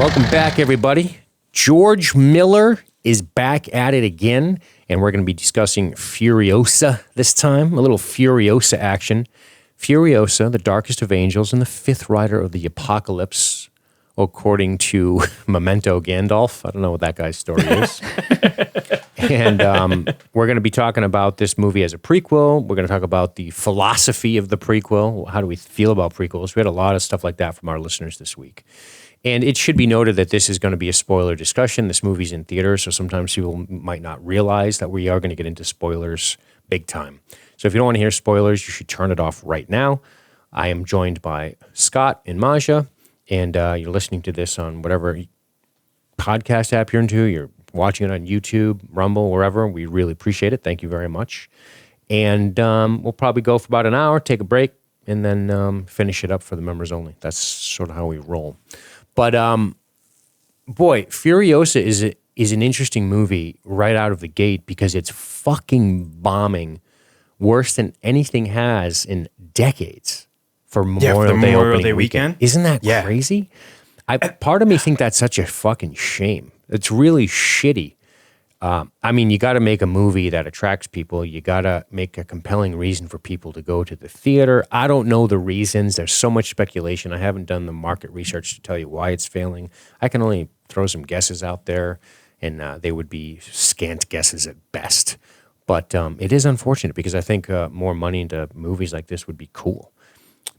Welcome back, everybody. George Miller is back at it again, and we're going to be discussing Furiosa this time. A little Furiosa action. Furiosa, the darkest of angels and the fifth rider of the apocalypse, according to Memento Gandalf. I don't know what that guy's story is. And we're going to be talking about this movie as a prequel. We're going to talk about the philosophy of the prequel. How do we feel about prequels? We had a lot of stuff like that from our listeners this week. And it should be noted that this is going to be a spoiler discussion. This movie's in theaters, so sometimes people might not realize that we are going to get into spoilers big time. So if you don't want to hear spoilers, you should turn it off right now. I am joined by Scott and Maja, and you're listening to this on whatever podcast app you're into. You're watching it on YouTube, Rumble, wherever. We really appreciate it. Thank you very much. And we'll probably go for about an hour, take a break, and then finish it up for the members only. That's sort of how we roll. But, boy, Furiosa is an interesting movie right out of the gate because it's fucking bombing worse than anything has in decades for Memorial Day opening weekend. Isn't that crazy? Part of me think that's such a fucking shame. It's really shitty. I mean, you got to make a movie that attracts people. You got to make a compelling reason for people to go to the theater. I don't know the reasons. There's so much speculation. I haven't done the market research to tell you why it's failing. I can only throw some guesses out there, and they would be scant guesses at best. But it is unfortunate because I think more money into movies like this would be cool.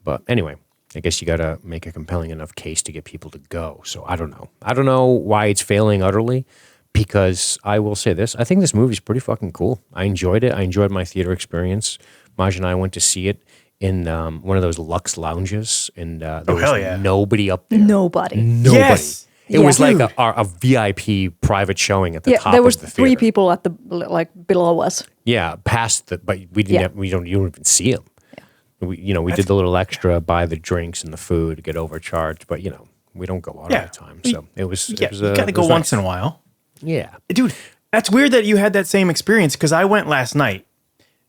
But anyway, I guess you got to make a compelling enough case to get people to go. So I don't know. I don't know why it's failing utterly. Because I will say this, I think this movie's pretty fucking cool. I enjoyed it. I enjoyed my theater experience. Maj and I went to see it in one of those Lux lounges, and there was nobody up there. Nobody. Yes. It was like a VIP private showing at the top of the theater. There was 3 people at the below us. Yeah, past the, but we didn't. You don't even see them. Yeah. We did the little extra, buy the drinks and the food, get overcharged, but we don't go out all the time. So it was. You got to go once in a while. Yeah. Dude, that's weird that you had that same experience because I went last night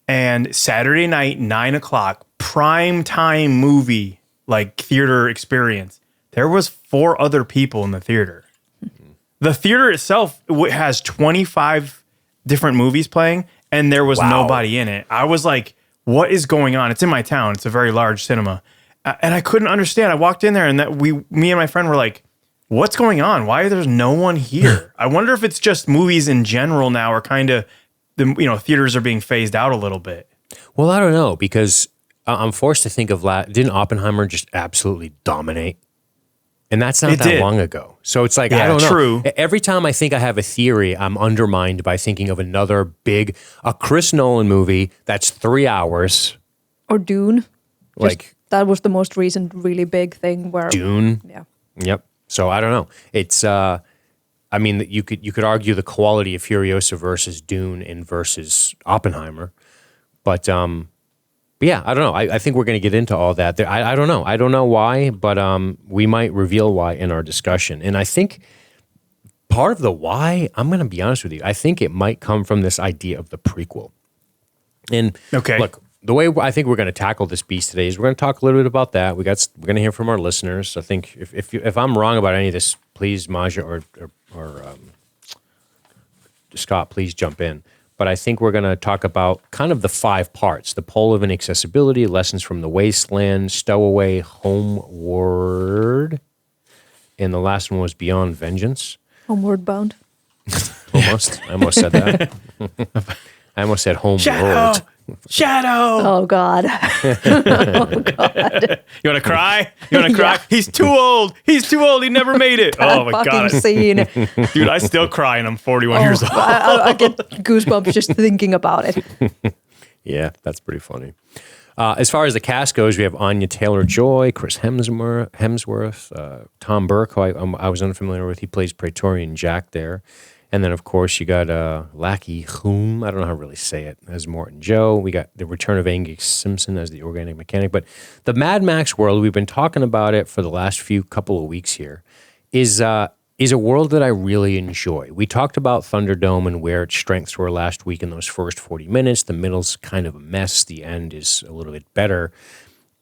and Saturday night, 9:00, prime time movie, like theater experience. There was 4 other people in the theater. Mm-hmm. The theater itself has 25 different movies playing and there was nobody in it. I was like, what is going on? It's in my town. It's a very large cinema. And I couldn't understand. I walked in there and me and my friend were like, what's going on? Why there's no one here? I wonder if it's just movies in general now are kind of, theaters are being phased out a little bit. Well, I don't know because I'm forced to think of, didn't Oppenheimer just absolutely dominate? And that's not that long ago. So it's like, I don't know. True. Every time I think I have a theory, I'm undermined by thinking of another a Chris Nolan movie that's 3 hours. Or Dune. That was the most recent really big thing where... Dune? Yeah. Yep. So I don't know. It's, you could argue the quality of Furiosa versus Dune and versus Oppenheimer, but yeah, I don't know. I think we're going to get into all that. I don't know. I don't know why, but we might reveal why in our discussion. And I think part of the why, I'm going to be honest with you, I think it might come from this idea of the prequel. And look. The way I think we're going to tackle this beast today is we're going to talk a little bit about that. We're going to hear from our listeners. I think if I'm wrong about any of this, please, Maja or Scott, please jump in. But I think we're going to talk about kind of the 5 parts: the pole of inaccessibility, lessons from the wasteland, stowaway, homeward, and the last one was beyond vengeance. Homeward bound. Almost. I almost said that. I almost said homeworld. Shadow. Oh, God. Oh, God. You want to cry? You want to cry? He's too old. He's too old. He never made it. Oh, my God. Scene. Dude, I still cry and I'm 41 years old. I get goosebumps just thinking about it. Yeah, that's pretty funny. As far as the cast goes, we have Anya Taylor-Joy, Chris Hemsworth, Tom Burke, who I was unfamiliar with. He plays Praetorian Jack there. And then, of course, you got Lackey Hoom, I don't know how to really say it, as Morton Joe. We got the return of Angus Simpson as the organic mechanic. But the Mad Max world, we've been talking about it for the last couple of weeks here, is a world that I really enjoy. We talked about Thunderdome and where its strengths were last week in those first 40 minutes. The middle's kind of a mess. The end is a little bit better.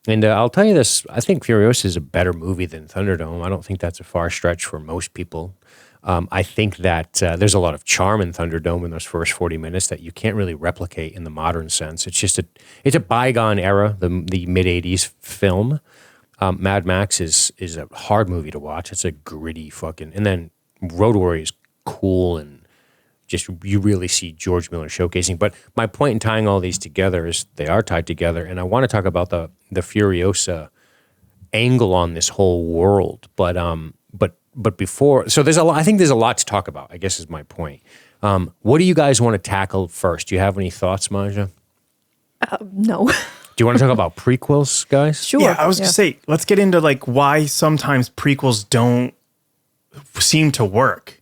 And I'll tell you this, I think Furiosa is a better movie than Thunderdome. I don't think that's a far stretch for most people. I think that there's a lot of charm in Thunderdome in those first 40 minutes that you can't really replicate in the modern sense. It's just it's a bygone era, the mid-'80s film. Mad Max is a hard movie to watch. It's a gritty fucking, and then Road Warrior is cool and just you really see George Miller showcasing. But my point in tying all these together is they are tied together, and I want to talk about the Furiosa angle on this whole world. But before, so there's a lot. I think there's a lot to talk about, I guess is my point. What do you guys want to tackle first? Do you have any thoughts, Maja? No. Do you want to talk about prequels, guys? Sure. Yeah, I was going to say, let's get into like why sometimes prequels don't seem to work.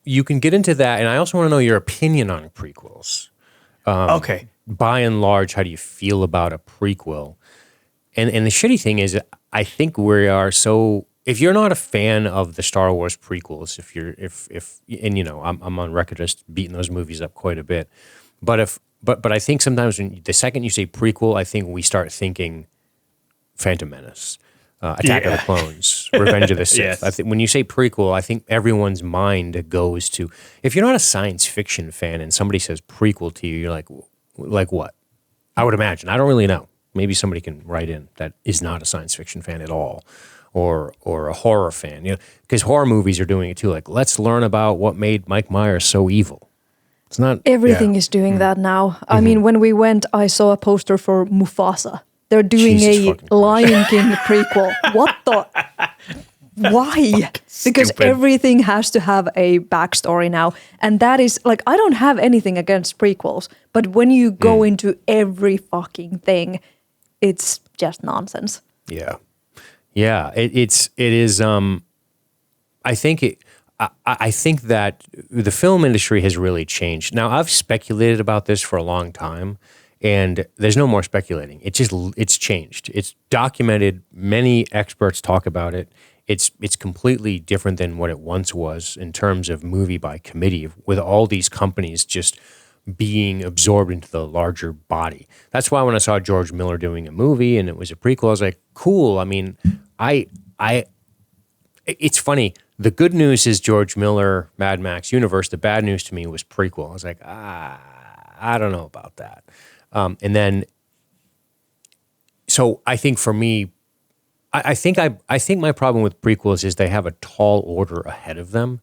You can get into that, and I also want to know your opinion on prequels. Okay. By and large, how do you feel about a prequel? And the shitty thing is, I think we are so. If you're not a fan of the Star Wars prequels, and you know, I'm on record just beating those movies up quite a bit, but I think sometimes when the second you say prequel, I think we start thinking Phantom Menace, Attack of the Clones, Revenge of the Sith. Yes. I think when you say prequel, I think everyone's mind goes to, if you're not a science fiction fan and somebody says prequel to you, you're like what? I would imagine. I don't really know. Maybe somebody can write in that is not a science fiction fan at all, or a horror fan. You know, because horror movies are doing it too. Like, let's learn about what made Mike Myers so evil. It's not Everything is doing that now. I mean, when we went, I saw a poster for Mufasa. They're doing Jesus a Lion King prequel. What the? Why? Because everything has to have a backstory now. And that is, like, I don't have anything against prequels, but when you go into every fucking thing, it's just nonsense. Yeah. Yeah. It is. I think that the film industry has really changed. Now, I've speculated about this for a long time, and there's no more speculating. It's changed. It's documented. Many experts talk about it. It's completely different than what it once was in terms of movie by committee, with all these companies just being absorbed into the larger body. That's why when I saw George Miller doing a movie and it was a prequel, I was like, cool. I mean, it's funny. The good news is George Miller, Mad Max universe. The bad news to me was prequel. I was like, I don't know about that. And then, so I think for me, I think my problem with prequels is they have a tall order ahead of them.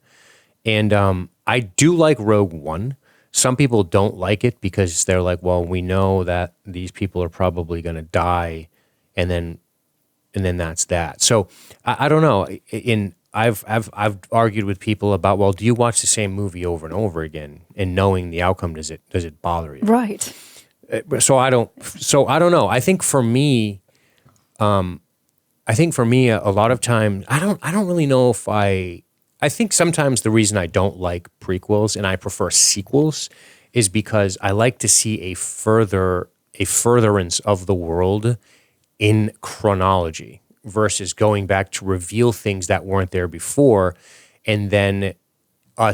And I do like Rogue One. Some people don't like it because they're like, well, we know that these people are probably going to die, and then that's that. So I don't know. I've argued with people about, well, do you watch the same movie over and over again, and knowing the outcome, does it bother you? Right. So I don't know. I think for me, a lot of times I don't really know if I think sometimes the reason I don't like prequels and I prefer sequels is because I like to see a furtherance of the world in chronology versus going back to reveal things that weren't there before. And then I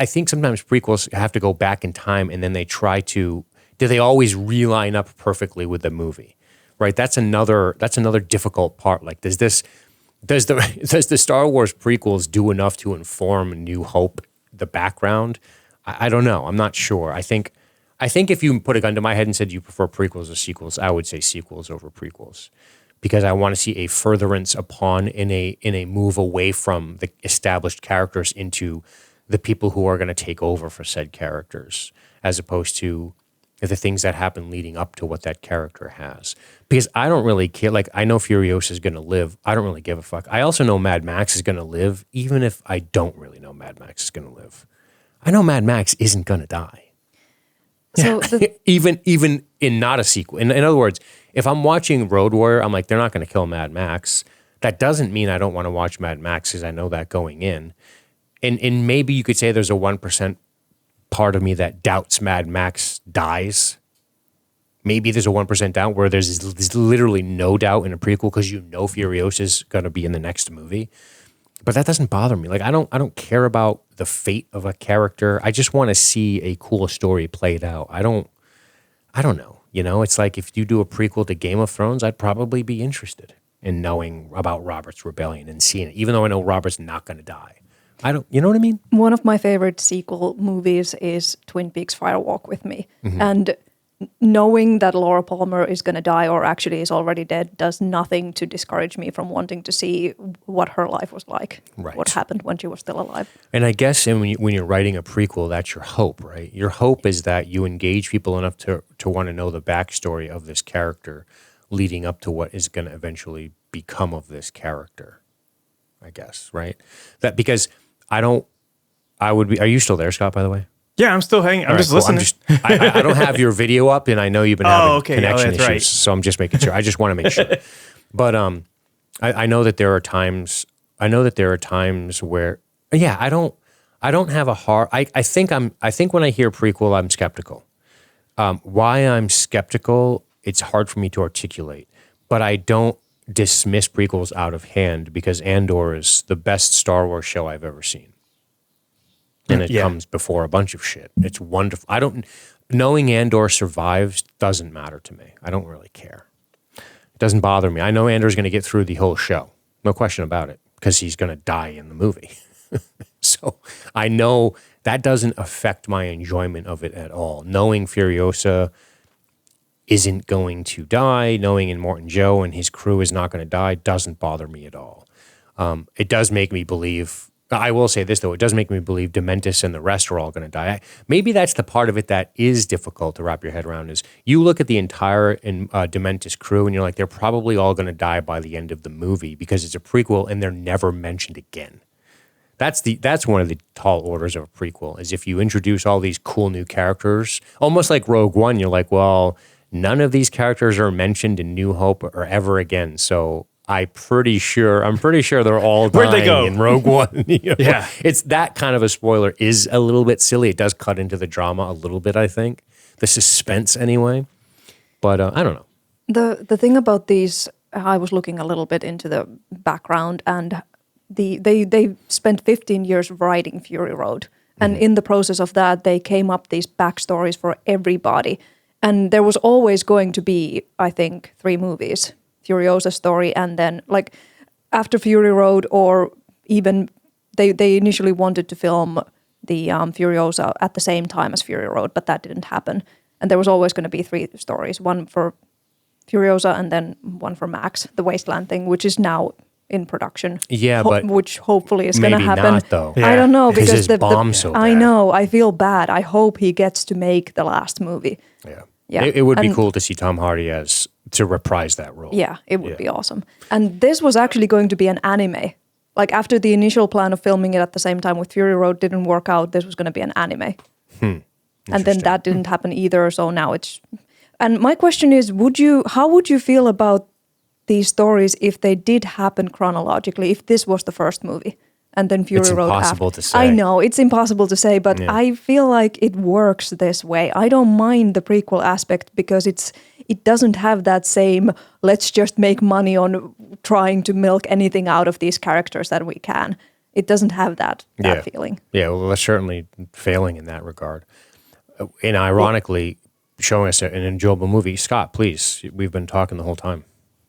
think sometimes prequels have to go back in time, and then they try to, do they always reline up perfectly with the movie? Right? That's another difficult part. Like, does the Star Wars prequels do enough to inform New Hope, the background? I don't know. I'm not sure. I think if you put a gun to my head and said you prefer prequels or sequels, I would say sequels over prequels, because I want to see a furtherance upon in a move away from the established characters into the people who are going to take over for said characters, as opposed to the things that happen leading up to what that character has. Because I don't really care. Like, I know Furiosa is going to live. I don't really give a fuck. I also know Mad Max is going to live, even if I don't really know Mad Max is going to live. I know Mad Max isn't going to die. So even in not a sequel. In other words, if I'm watching Road Warrior, I'm like, they're not going to kill Mad Max. That doesn't mean I don't want to watch Mad Max because I know that going in. And maybe you could say there's a 1% part of me that doubts Mad Max dies. Maybe there's a 1% doubt where there's literally no doubt in a prequel because you know Furiosa is going to be in the next movie. But that doesn't bother me. Like, I don't care about the fate of a character. I just want to see a cool story played out. I don't know. You know, it's like if you do a prequel to Game of Thrones, I'd probably be interested in knowing about Robert's rebellion and seeing it, even though I know Robert's not going to die. You know what I mean? One of my favorite sequel movies is Twin Peaks Fire Walk with Me. And knowing that Laura Palmer is going to die or actually is already dead does nothing to discourage me from wanting to see what her life was like, Right. what happened when she was still alive. And I guess when you're writing a prequel, that's your hope, right? Your hope is that you engage people enough to want to know the backstory of this character leading up to what is going to eventually become of this character, I guess, right? That because are you still there, Scott, by the way? Yeah, I'm still hanging. I'm All just right, cool. listening. I don't have your video up, and I know you've been having connection that's issues, right. so I'm just making sure. I just want to make sure. But I know that there are times. I know that there are times where, yeah, I don't have a hard. I think when I hear prequel, I'm skeptical. Why I'm skeptical, it's hard for me to articulate. But I don't dismiss prequels out of hand because Andor is the best Star Wars show I've ever seen. And it comes before a bunch of shit. It's wonderful. Knowing Andor survives doesn't matter to me. I don't really care. It doesn't bother me. I know Andor's going to get through the whole show. No question about it. Because he's going to die in the movie. So I know that doesn't affect my enjoyment of it at all. Knowing Furiosa isn't going to die, knowing Immortan Joe and his crew is not going to die, doesn't bother me at all. It does make me believe... I will say this, though. It does make me believe Dementis and the rest are all going to die. Maybe that's the part of it that is difficult to wrap your head around is you look at the entire Dementis crew and you're like, they're probably all going to die by the end of the movie because it's a prequel and they're never mentioned again. That's one of the tall orders of a prequel is if you introduce all these cool new characters, almost like Rogue One, you're like, well, none of these characters are mentioned in New Hope or ever again. So I'm pretty sure they're all dying Where'd they go? in Rogue One. You know? Yeah. It's that kind of a spoiler is a little bit silly. It does cut into the drama a little bit, I think. The suspense anyway. But I don't know. The thing about these, I was looking a little bit into the background and they spent 15 years writing Fury Road. And in the process of that, they came up these backstories for everybody. And there was always going to be, I think, 3 movies. Furiosa story, and then like after Fury Road, or even they initially wanted to film the Furiosa at the same time as Fury Road, but that didn't happen. And there was always going to be 3 stories, one for Furiosa and then one for Max, the Wasteland thing, which is now in production. Yeah, but which hopefully is going to maybe happen. not, though. I Yeah. don't know Because because his bomb's so I bad. know. I feel bad. I hope he gets to make the last movie. Yeah. Yeah. It would be And- cool to see Tom Hardy to reprise that role. Yeah, it would be awesome. And this was actually going to be an anime. Like after the initial plan of filming it at the same time with Fury Road didn't work out, this was going to be an anime. And then that didn't happen either. So now it's. And my question is, how would you feel about these stories if they did happen chronologically? If this was the first movie and then Fury It's Road impossible after? to say. I know it's impossible to say, but I feel like it works this way. I don't mind the prequel aspect because it doesn't have that same let's just make money on trying to milk anything out of these characters that we can. It doesn't have that feeling. Yeah, well, they're certainly failing in that regard. And ironically, showing us an enjoyable movie. Scott, please, we've been talking the whole time.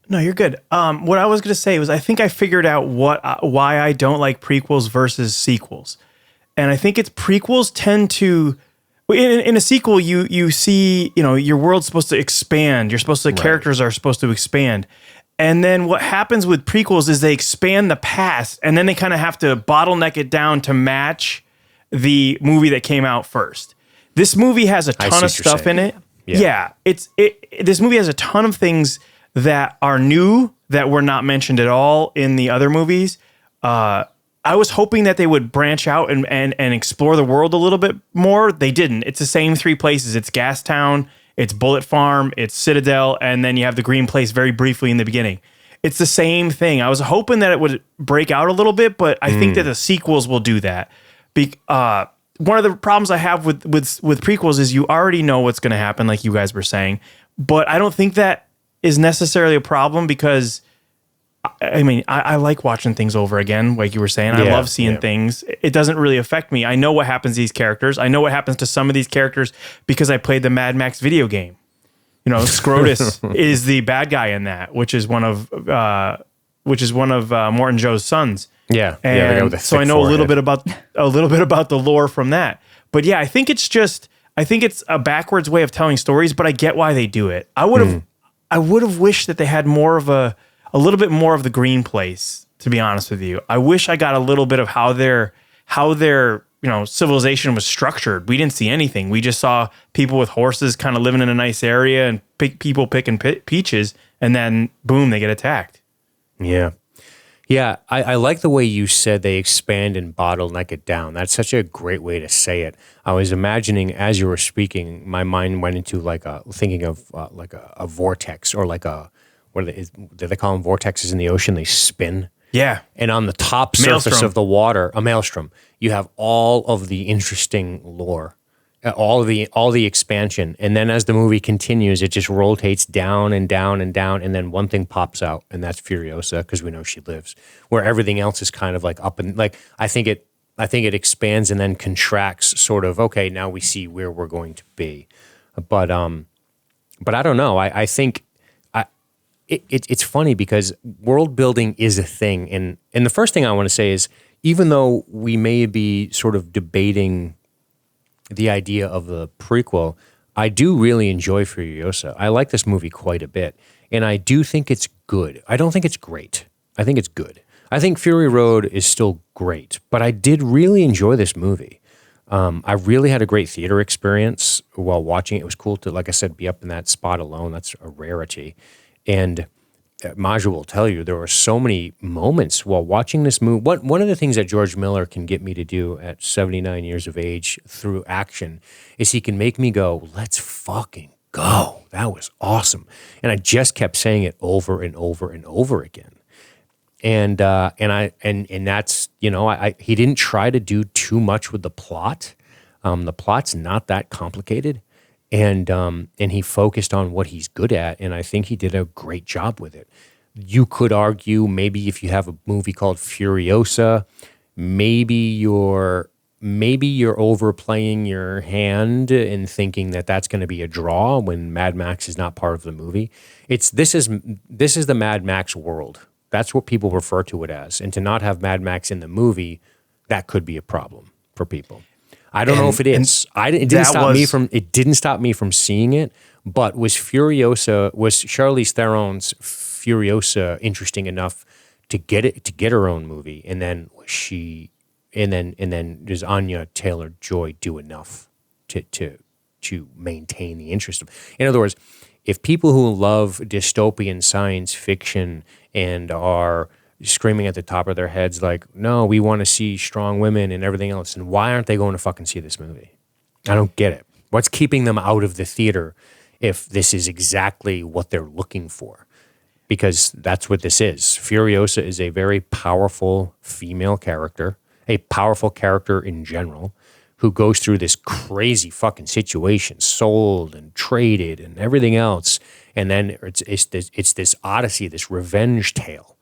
No, you're good. What I was going to say was I think I figured out why I don't like prequels versus sequels. And I think it's prequels tend to in a sequel you see, your world's supposed to expand. Characters are supposed to expand. And then what happens with prequels is they expand the past and then they kind of have to bottleneck it down to match the movie that came out first. This movie has a ton of stuff in it. Yeah. This movie has a ton of things that are new that were not mentioned at all in the other movies. I was hoping that they would branch out and explore the world a little bit more. They didn't. It's the same 3 places. It's Gastown, it's Bullet Farm, it's Citadel, and then you have the Green Place very briefly in the beginning. It's the same thing. I was hoping that it would break out a little bit, but I think that the sequels will do that. One of the problems I have with prequels is you already know what's going to happen, like you guys were saying, but I don't think that is necessarily a problem because I like watching things over again, like you were saying. I love seeing things. It doesn't really affect me. I know what happens to these characters. I know what happens to some of these characters because I played the Mad Max video game. Scrotus is the bad guy in that, which is one of Morton Joe's sons. Yeah, and the guy with the so I thick know forehead. a little bit about the lore from that. But yeah, I think it's a backwards way of telling stories, but I get why they do it. I would have wished that they had more of a little bit more of the green place, to be honest with you. I wish I got a little bit of how their civilization was structured. We didn't see anything. We just saw people with horses kind of living in a nice area and people picking peaches, and then boom, they get attacked. Yeah. Yeah, I like the way you said they expand and bottleneck it down. That's such a great way to say it. I was imagining as you were speaking, my mind went into thinking of a vortex, or do they call them vortexes in the ocean? They spin. Yeah. And on the top surface of the water, a maelstrom, you have all of the interesting lore, all the expansion. And then as the movie continues, it just rotates down and down and down. And then one thing pops out, and that's Furiosa, because we know she lives, where everything else is kind of like up and like, I think it expands and then contracts sort of, okay, now we see where we're going to be. But I don't know. I think it's funny because world building is a thing. And the first thing I want to say is, even though we may be sort of debating the idea of the prequel, I do really enjoy Furiosa. I like this movie quite a bit, and I do think it's good. I don't think it's great. I think it's good. I think Fury Road is still great, but I did really enjoy this movie. I really had a great theater experience while watching it. It was cool to, like I said, be up in that spot alone. That's a rarity. And Maju will tell you, there were so many moments while watching this movie. One of the things that George Miller can get me to do at 79 years of age through action is he can make me go, let's fucking go. That was awesome. And I just kept saying it over and over and over again. And that's, he didn't try to do too much with the plot. The plot's not that complicated. And he focused on what he's good at, and I think he did a great job with it. You could argue maybe if you have a movie called Furiosa, maybe you're overplaying your hand and thinking that that's going to be a draw when Mad Max is not part of the movie. This is the Mad Max world. That's what people refer to it as, and to not have Mad Max in the movie, that could be a problem for people. I don't know if it is. It didn't stop me from seeing it. But was Charlize Theron's Furiosa interesting enough to get her own movie? And then does Anya Taylor-Joy do enough to maintain the interest of? In other words, if people who love dystopian science fiction and are screaming at the top of their heads like, no, we want to see strong women and everything else, and why aren't they going to fucking see this movie? I don't get it. What's keeping them out of the theater if this is exactly what they're looking for? Because that's what this is. Furiosa is a very powerful female character, a powerful character in general, who goes through this crazy fucking situation, sold and traded and everything else, and then it's this odyssey, this revenge tale.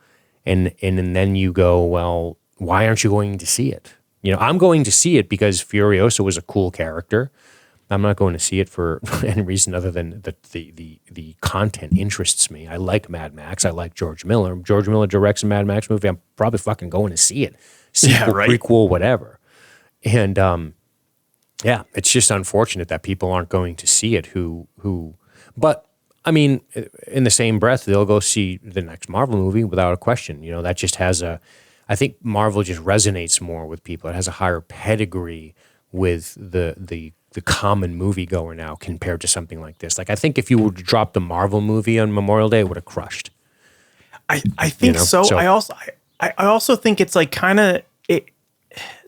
And then you go, well, why aren't you going to see it? I'm going to see it because Furiosa was a cool character. I'm not going to see it for any reason other than the content interests me. I like Mad Max. I like George Miller. George Miller directs a Mad Max movie. I'm probably fucking going to see it. Sequel, prequel, whatever. And it's just unfortunate that people aren't going to see it but I mean, in the same breath, they'll go see the next Marvel movie without a question. That just has I think Marvel just resonates more with people. It has a higher pedigree with the common moviegoer now compared to something like this. Like, I think if you were to drop the Marvel movie on Memorial Day, it would have crushed. I think so. I also think it's like kind of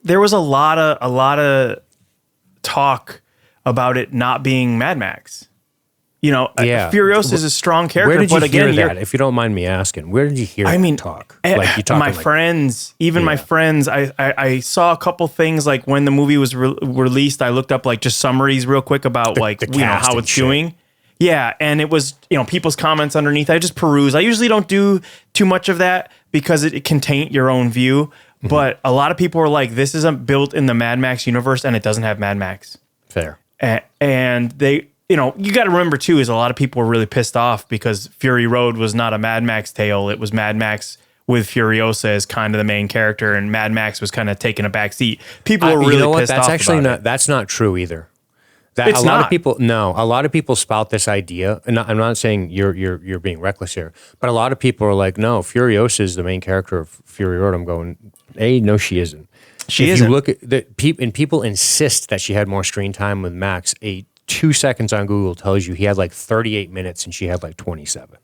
there was a lot of talk about it not being Mad Max. Furiosa is a strong character. Where did you hear that? If you don't mind me asking, where did you hear that talk? Like, you my friends, I saw a couple things like when the movie was released. I looked up like just summaries real quick about how it's doing. Yeah, and it was people's comments underneath. I just peruse. I usually don't do too much of that because it can taint your own view. Mm-hmm. But a lot of people were like, "This isn't built in the Mad Max universe, and it doesn't have Mad Max." Fair. And you got to remember too, is a lot of people were really pissed off because Fury Road was not a Mad Max tale. It was Mad Max with Furiosa as kind of the main character, and Mad Max was kind of taking a back seat. People were really pissed off. That's actually about not. it. That's not true either. It's a lot not. of people. No, a lot of people spout this idea, and I'm not saying you're being reckless here, but a lot of people are like, no, Furiosa is the main character of Fury Road. I'm going, no, she isn't. She if isn't. You look at the people insist that she had more screen time with Max. 2 seconds on Google tells you he had like 38 minutes and she had like 27.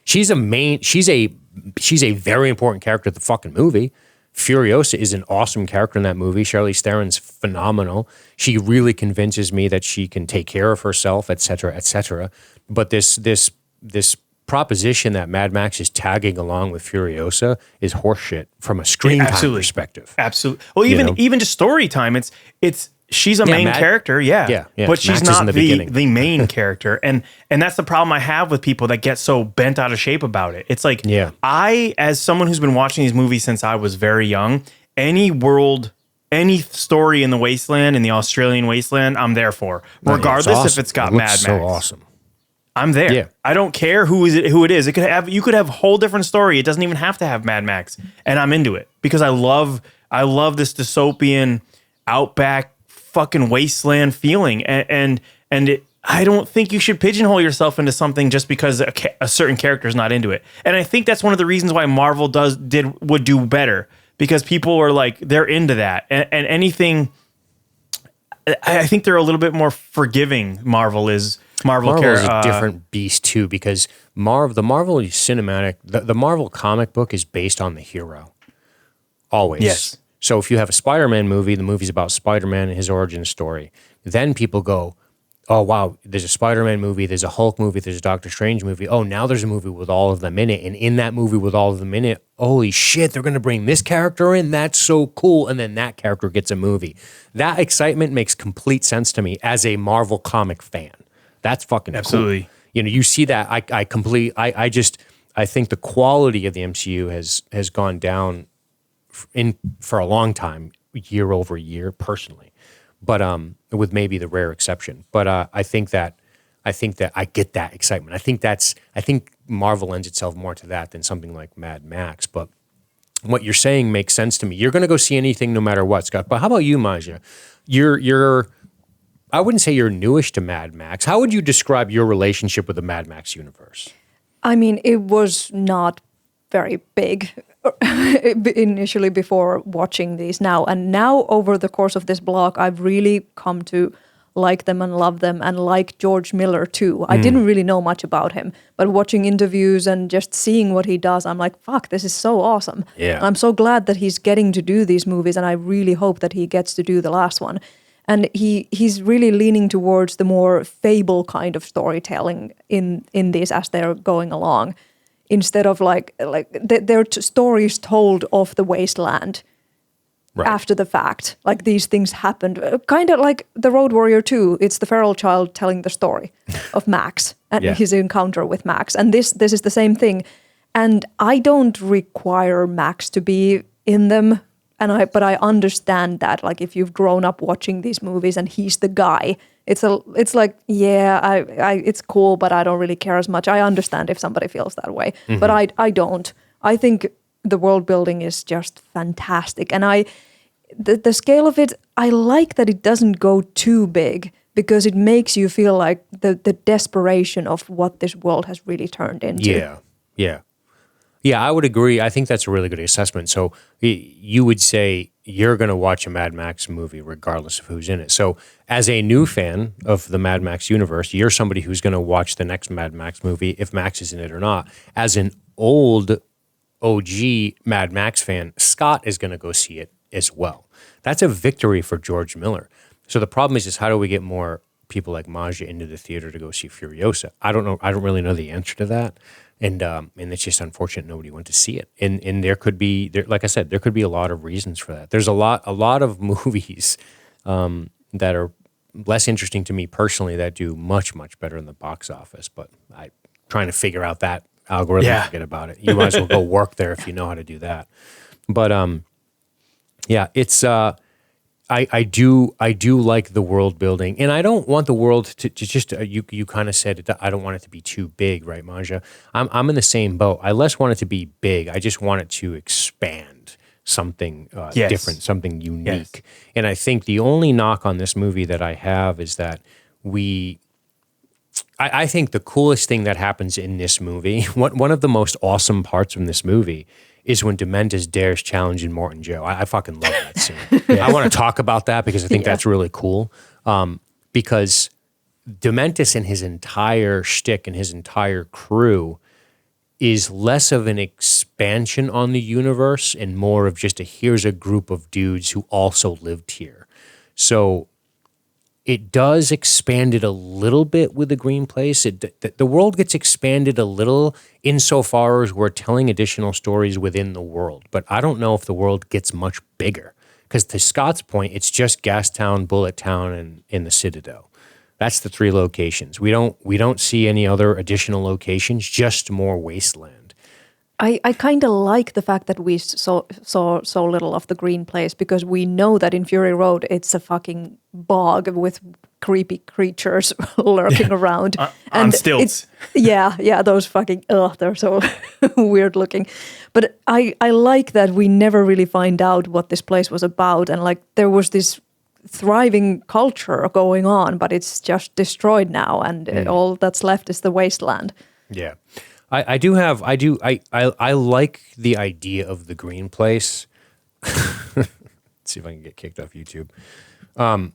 She's a very important character of the fucking movie. Furiosa is an awesome character in that movie. Charlize Theron's phenomenal. She really convinces me that she can take care of herself, et cetera, et cetera. But this proposition that Mad Max is tagging along with Furiosa is horseshit from a screen time perspective. Absolutely. Well, even just story time, it's she's a main character, but she's not the main character, and that's the problem I have with people that get so bent out of shape about it. It's like, I, as someone who's been watching these movies since I was very young, any story in the wasteland, in the Australian wasteland, I'm there for, regardless if it's got Mad Max. So awesome. I'm there. Yeah. I don't care who it is. You could have a whole different story. It doesn't even have to have Mad Max, and I'm into it because I love this dystopian outback fucking wasteland feeling, and I don't think you should pigeonhole yourself into something just because a certain character is not into it. And I think that's one of the reasons why Marvel would do better, because people are like, they're into that, and anything. I think they're a little bit more forgiving. Marvel is a different beast too, because the Marvel cinematic, the Marvel comic book is based on the hero. Always. Yes. So if you have a Spider-Man movie, the movie's about Spider-Man and his origin story. Then people go, oh, wow, there's a Spider-Man movie, there's a Hulk movie, there's a Doctor Strange movie. Oh, now there's a movie with all of them in it. And in that movie with all of them in it, holy shit, they're going to bring this character in? That's so cool. And then that character gets a movie. That excitement makes complete sense to me as a Marvel comic fan. That's fucking absolutely cool. You see that. I think the quality of the MCU has gone down for a long time, year over year, personally, but with maybe the rare exception. But I think that I get that excitement. I think Marvel lends itself more to that than something like Mad Max. But what you're saying makes sense to me. You're going to go see anything no matter what, Scott. But how about you, Maja? You're I wouldn't say you're newish to Mad Max. How would you describe your relationship with the Mad Max universe? I mean, it was not very big initially before watching these now. And now over the course of this blog, I've really come to like them and love them and like George Miller too. I didn't really know much about him, but watching interviews and just seeing what he does, I'm like, fuck, this is so awesome. Yeah. I'm so glad that he's getting to do these movies, and I really hope that he gets to do the last one. And he's really leaning towards the more fable kind of storytelling in these as they're going along, instead of like they're stories told of the wasteland after the fact. Like these things happened, kind of like The Road Warrior 2. It's the feral child telling the story of Max and his encounter with Max. And this is the same thing. And I don't require Max to be in them. But I understand that, like, if you've grown up watching these movies and he's the guy, it's like, it's cool, but I don't really care as much. I understand if somebody feels that way, but I don't. I think the world building is just fantastic, and the scale of it, I like that it doesn't go too big, because it makes you feel like the desperation of what this world has really turned into. Yeah, I would agree. I think that's a really good assessment. So you would say you're going to watch a Mad Max movie regardless of who's in it. So as a new fan of the Mad Max universe, you're somebody who's going to watch the next Mad Max movie if Max is in it or not. As an old OG Mad Max fan, Scott is going to go see it as well. That's a victory for George Miller. So the problem is how do we get more people like Maja into the theater to go see Furiosa? I don't know. I don't really know the answer to that. And it's just unfortunate nobody went to see it. And there could be, like I said, there could be a lot of reasons for that. There's a lot of movies that are less interesting to me personally that do much, much better in the box office. But I'm trying to figure out that algorithm, forget about it. You might as well go work there if you know how to do that. But it's I do like the world building, and I don't want the world to just you kind of said it, I don't want it to be too big, right, Manja? I'm in the same boat. I less want it to be big. I just want it to expand something Yes. different, something unique. Yes. And I think the only knock on this movie that I have is that I think the coolest thing that happens in this movie, one of the most awesome parts from this movie, is when Dementis dares challenging Morton Joe. I fucking love that scene. I want to talk about that because I think that's really cool. Because Dementis and his entire shtick and his entire crew is less of an expansion on the universe and more of just here's a group of dudes who also lived here. So it does expand it a little bit with the Green Place. The world gets expanded a little insofar as we're telling additional stories within the world. But I don't know if the world gets much bigger. Because to Scott's point, it's just Gastown, Bullet Town, and in the Citadel. That's the 3 locations. We don't see any other additional locations, just more wasteland. I kind of like the fact that we saw so little of the Green Place because we know that in Fury Road it's a fucking bog with creepy creatures lurking around on stilts. Yeah, those fucking they're so weird looking. But I like that we never really find out what this place was about, and like there was this thriving culture going on, but it's just destroyed now, and all that's left is the wasteland. Yeah. I like the idea of the Green Place. Let's see if I can get kicked off YouTube. I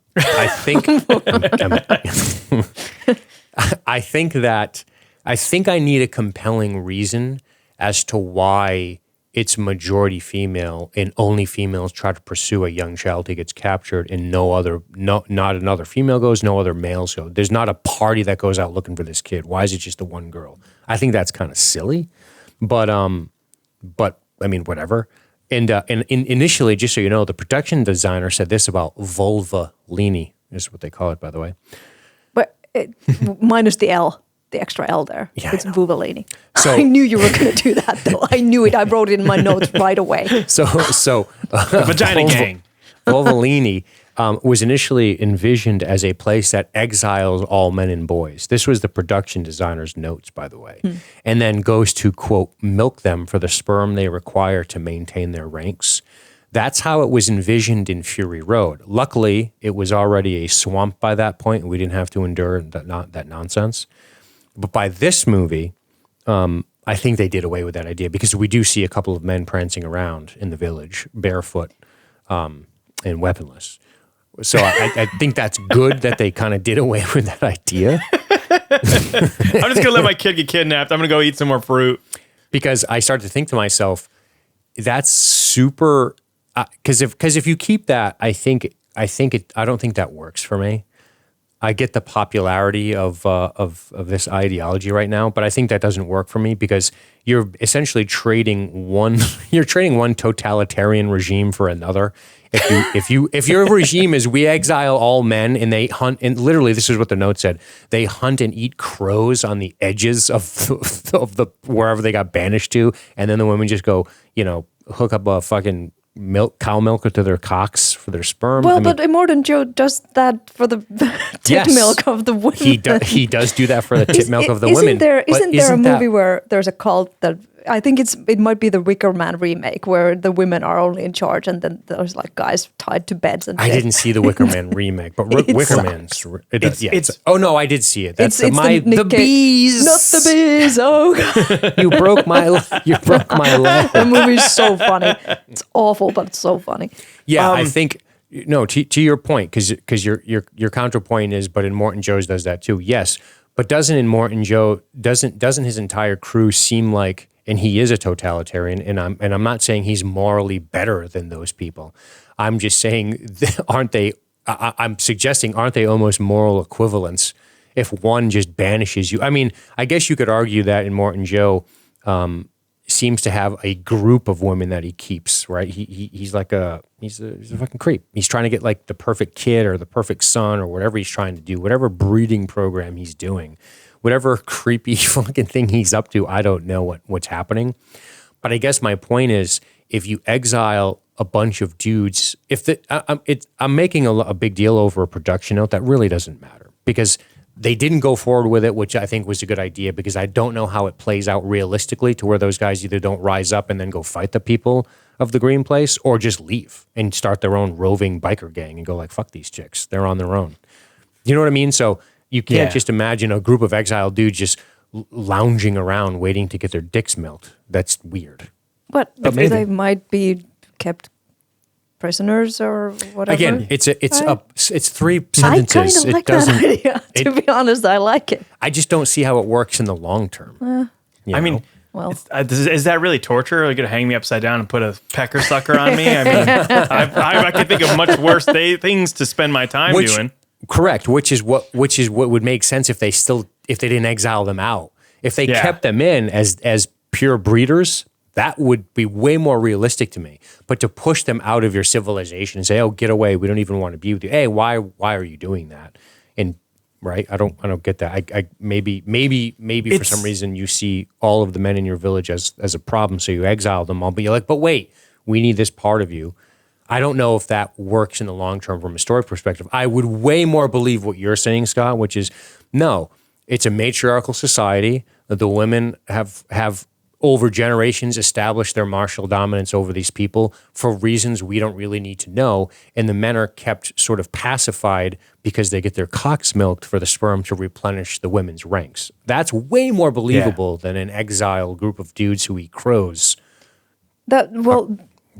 think I need a compelling reason as to why it's majority female and only females try to pursue a young child who gets captured and not another female goes, no other males go. There's not a party that goes out looking for this kid. Why is it just the one girl? I think that's kind of silly, but I mean, whatever. And initially, just so you know, the production designer said this about vulva-lini, is what they call it, by the way. But minus the L. The extra L there. Yeah, it's Vuvalini. So, I knew you were going to do that, though. I knew it. I wrote it in my notes right away. So the Vagina Gang. Vulvalini was initially envisioned as a place that exiles all men and boys. This was the production designer's notes, by the way. And then goes to, quote, milk them for the sperm they require to maintain their ranks. That's how it was envisioned in Fury Road. Luckily, it was already a swamp by that point, and we didn't have to endure that nonsense. But by this movie, I think they did away with that idea because we do see a couple of men prancing around in the village, barefoot and weaponless. So I think that's good that they kind of did away with that idea. I'm just going to let my kid get kidnapped. I'm going to go eat some more fruit. Because I started to think to myself, that's super... Because if you keep that, I don't think that works for me. I get the popularity of this ideology right now, but I think that doesn't work for me because you're essentially trading one totalitarian regime for another. If your regime is we exile all men and they hunt, and literally this is what the note said, they hunt and eat crows on the edges of the wherever they got banished to, and then the women just go, hook up a fucking cow milker to their cocks for their sperm. Well, but Immortan Joe does that for the tit milk of the women. He does do that for the tit milk of the women. Isn't there a movie where there's a cult that I think it might be the Wicker Man remake where the women are only in charge and then there's like guys tied to beds and shit. I didn't see the Wicker Man remake, but Wicker Man's oh no, I did see it. That's the bees, not the bees. Oh, God. you broke my leg. The movie's so funny. It's awful, but it's so funny. Yeah, I think to your point because your counterpoint is, but in Morton Joe's does that too. Yes, but doesn't his entire crew seem like? And he is a totalitarian, and I'm not saying he's morally better than those people. I'm just saying, aren't they? I'm suggesting, aren't they almost moral equivalents? If one just banishes you, I mean, I guess you could argue that in Morton Joe seems to have a group of women that he keeps. Right? He's a fucking creep. He's trying to get like the perfect kid or the perfect son or whatever he's trying to do, whatever breeding program he's doing. Whatever creepy fucking thing he's up to, I don't know what's happening. But I guess my point is, if you exile a bunch of dudes. If I'm making a big deal over a production note that really doesn't matter because they didn't go forward with it, which I think was a good idea because I don't know how it plays out realistically to where those guys either don't rise up and then go fight the people of the Green Place or just leave and start their own roving biker gang and go like, fuck these chicks. They're on their own. You know what I mean? So you can't just imagine a group of exiled dudes just lounging around waiting to get their dicks milked. That's weird. But they might be kept prisoners or whatever. Again, it's three sentences. I kind of like that idea. To be honest, I like it. I just don't see how it works in the long term. I mean, well, is that really torture? Are you going to hang me upside down and put a pecker sucker on me? I mean, I can think of much worse things to spend my time doing. Correct, which is what would make sense if they didn't exile them out. If they kept them in as pure breeders, that would be way more realistic to me. But to push them out of your civilization and say, "Oh, get away! We don't even want to be with you." Hey, why are you doing that? And right, I don't get that. I maybe for some reason you see all of the men in your village as a problem, so you exile them all. But you're like, but wait, we need this part of you. I don't know if that works in the long term from a story perspective. I would way more believe what you're saying, Scott, which is no, it's a matriarchal society. The women have over generations established their martial dominance over these people for reasons we don't really need to know. And the men are kept sort of pacified because they get their cocks milked for the sperm to replenish the women's ranks. That's way more believable than an exiled group of dudes who eat crows.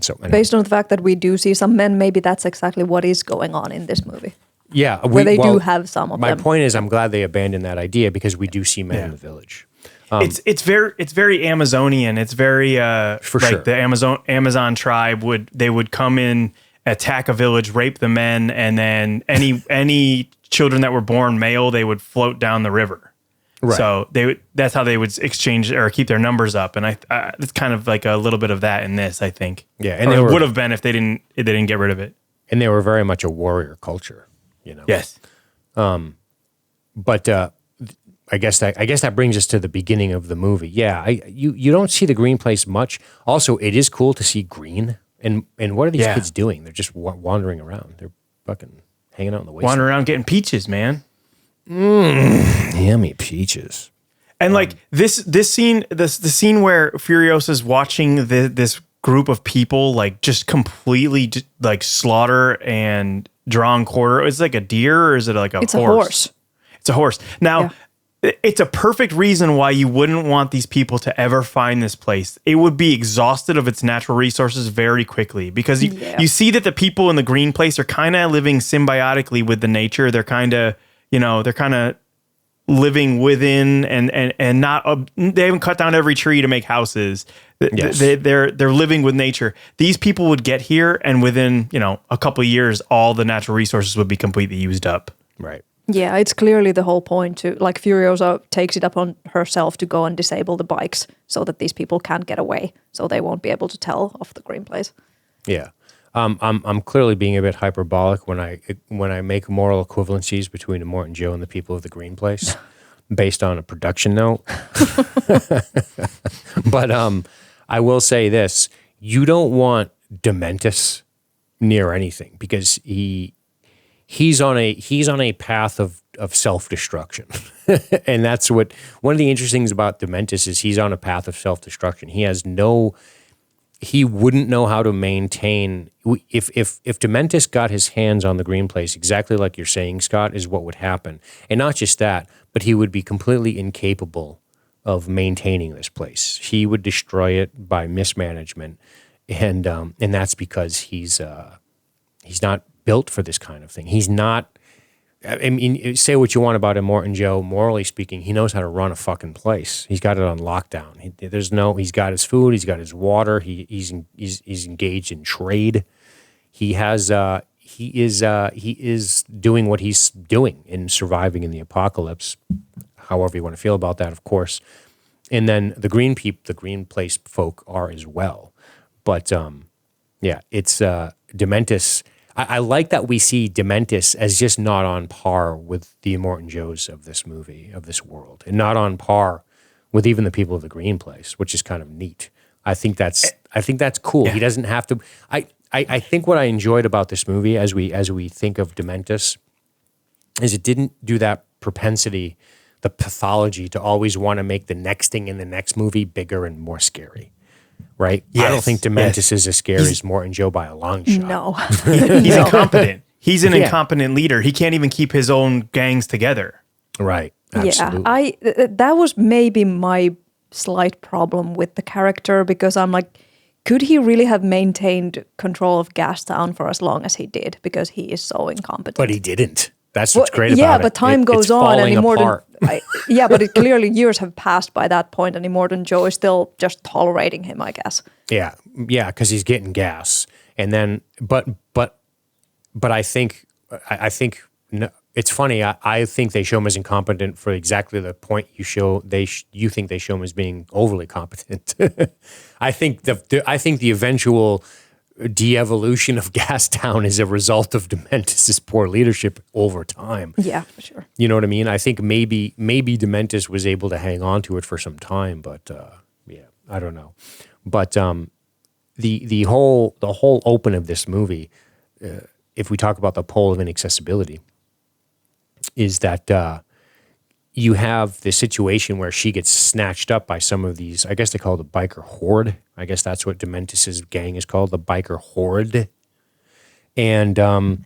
So, anyway. Based on the fact that we do see some men, maybe that's exactly what is going on in this movie. Yeah. Where they do have some of them. My point is I'm glad they abandoned that idea because we do see men in the village. It's very Amazonian. It's very the Amazon tribe would come in, attack a village, rape the men, and then any children that were born male, they would float down the river. Right. So that's how they would exchange or keep their numbers up, and it's kind of like a little bit of that in this, I think. Yeah, and it would have been if they didn't get rid of it. And they were very much a warrior culture, you know. Yes. But I guess that brings us to the beginning of the movie. Yeah, you don't see the Green Place much. Also, it is cool to see green. And what are these kids doing? They're just wandering around. They're fucking hanging out in the wasteland. Wandering around getting peaches, man. Yummy peaches. And like this scene, the scene where Furiosa's watching this group of people like just completely like slaughter and draw and quarter. Is it like a deer or is it like It's a horse. It's a horse. Now, it's a perfect reason why you wouldn't want these people to ever find this place. It would be exhausted of its natural resources very quickly because you see that the people in the Green Place are kind of living symbiotically with the nature. They're kind of living within and not they haven't cut down every tree to make houses. Yes. They're living with nature. These people would get here and within, a couple of years all the natural resources would be completely used up. Right. Yeah, it's clearly the whole point to like Furiosa takes it upon herself to go and disable the bikes so that these people can't get away, so they won't be able to tell of the Green Place. Yeah. I'm clearly being a bit hyperbolic when I make moral equivalencies between Immortan Joe and the people of the Green Place based on a production note. But I will say this. You don't want Dementus near anything because he's on a path of self-destruction. And that's one of the interesting things about Dementus is he's on a path of self-destruction. He wouldn't know how to maintain. If Dementus got his hands on the Green Place, exactly like you're saying, Scott, is what would happen. And not just that, but he would be completely incapable of maintaining this place. He would destroy it by mismanagement, and that's because he's not built for this kind of thing. He's not. I mean, say what you want about Immortan Joe. Morally speaking, he knows how to run a fucking place. He's got it on lockdown. He's got his food. He's got his water. He's engaged in trade. He is doing what he's doing in surviving in the apocalypse. However you want to feel about that, of course. And then the Green Place folk are as well. But it's Dementus. I like that we see Dementus as just not on par with the Immortan Joes of this movie, of this world, and not on par with even the people of the Green Place, which is kind of neat. I think that's cool. Yeah. He doesn't have to. I think what I enjoyed about this movie, as we think of Dementis, is it didn't do that propensity, the pathology to always want to make the next thing in the next movie bigger and more scary. Right? Yes, I don't think Dementis is as scary as Morton Joe by a long shot. No. He's incompetent. He's an incompetent leader. He can't even keep his own gangs together. Right. Absolutely. Yeah, that was maybe my slight problem with the character, because I'm like, could he really have maintained control of Gastown for as long as he did? Because he is so incompetent. But he didn't. That's what's great about it. Yeah, but time goes it's on, and falling apart. yeah, but it clearly years have passed by that point, and Immortan Joe is still just tolerating him, I guess. Yeah, because he's getting gas, and then but I think no, it's funny. I think they show him as incompetent for exactly the point you think they show him as being overly competent. I think the eventual de-evolution of Gastown is a result of Dementis' poor leadership over time. Yeah, for sure. You know what I mean? I think maybe Dementis was able to hang on to it for some time, but I don't know. But the whole open of this movie, if we talk about the pole of inaccessibility, is that you have the situation where she gets snatched up by some of these, I guess they call it the biker horde. I guess that's what Dementis' gang is called, the biker horde. And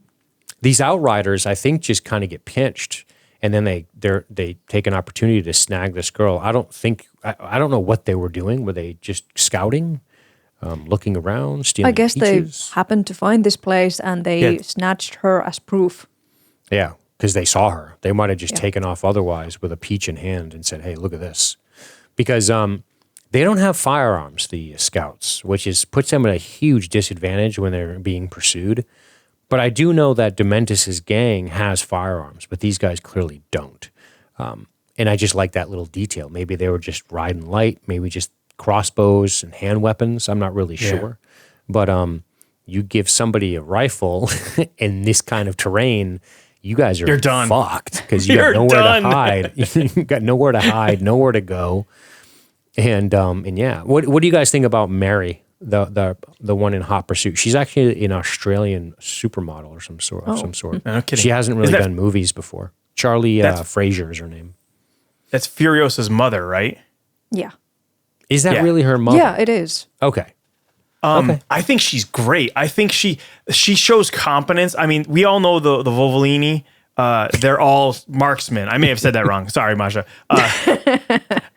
these outriders, I think, just kind of get pinched, and then they take an opportunity to snag this girl. I don't know what they were doing. Were they just scouting, looking around, stealing I guess peaches? they happened to find this place, and they snatched her as proof. Yeah, because they saw her. They might have just taken off otherwise with a peach in hand and said, hey, look at this. Because they don't have firearms, the scouts, which puts them at a huge disadvantage when they're being pursued. But I do know that Dementis' gang has firearms, but these guys clearly don't. And I just like that little detail. Maybe they were just riding light, maybe just crossbows and hand weapons. I'm not really sure. But you give somebody a rifle in this kind of terrain, you guys are fucked, because you got nowhere to hide. You got nowhere to hide, nowhere to go. And yeah, what do you guys think about Mary, the one in Hot Pursuit? She's actually an Australian supermodel or some sort. No kidding. She hasn't really done movies before. Charlie Fraser is her name. That's Furiosa's mother, right? Yeah. Is that really her mother? Yeah, it is. Okay. I think she's great. I think she shows competence. I mean, we all know the Volvolini. They're all marksmen. I may have said that wrong. Sorry, Masha.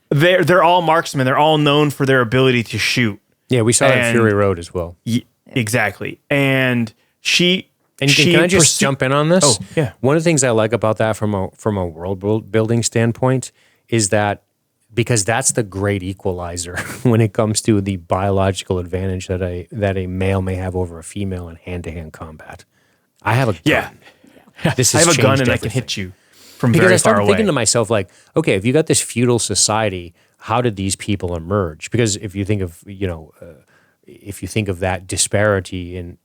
They're all marksmen. They're all known for their ability to shoot. Yeah, we saw that in Fury Road as well. Exactly. And she. And can I just jump in on this? Oh, yeah. One of the things I like about that from a world building standpoint is that, because that's the great equalizer when it comes to the biological advantage that a male may have over a female in hand-to-hand combat. I have a gun. Yeah. This I has have a gun and changed I can everything. hit you from Because very I far started away. thinking to myself, like, okay, if you got this feudal society, how did these people emerge? Because if you think of, that disparity in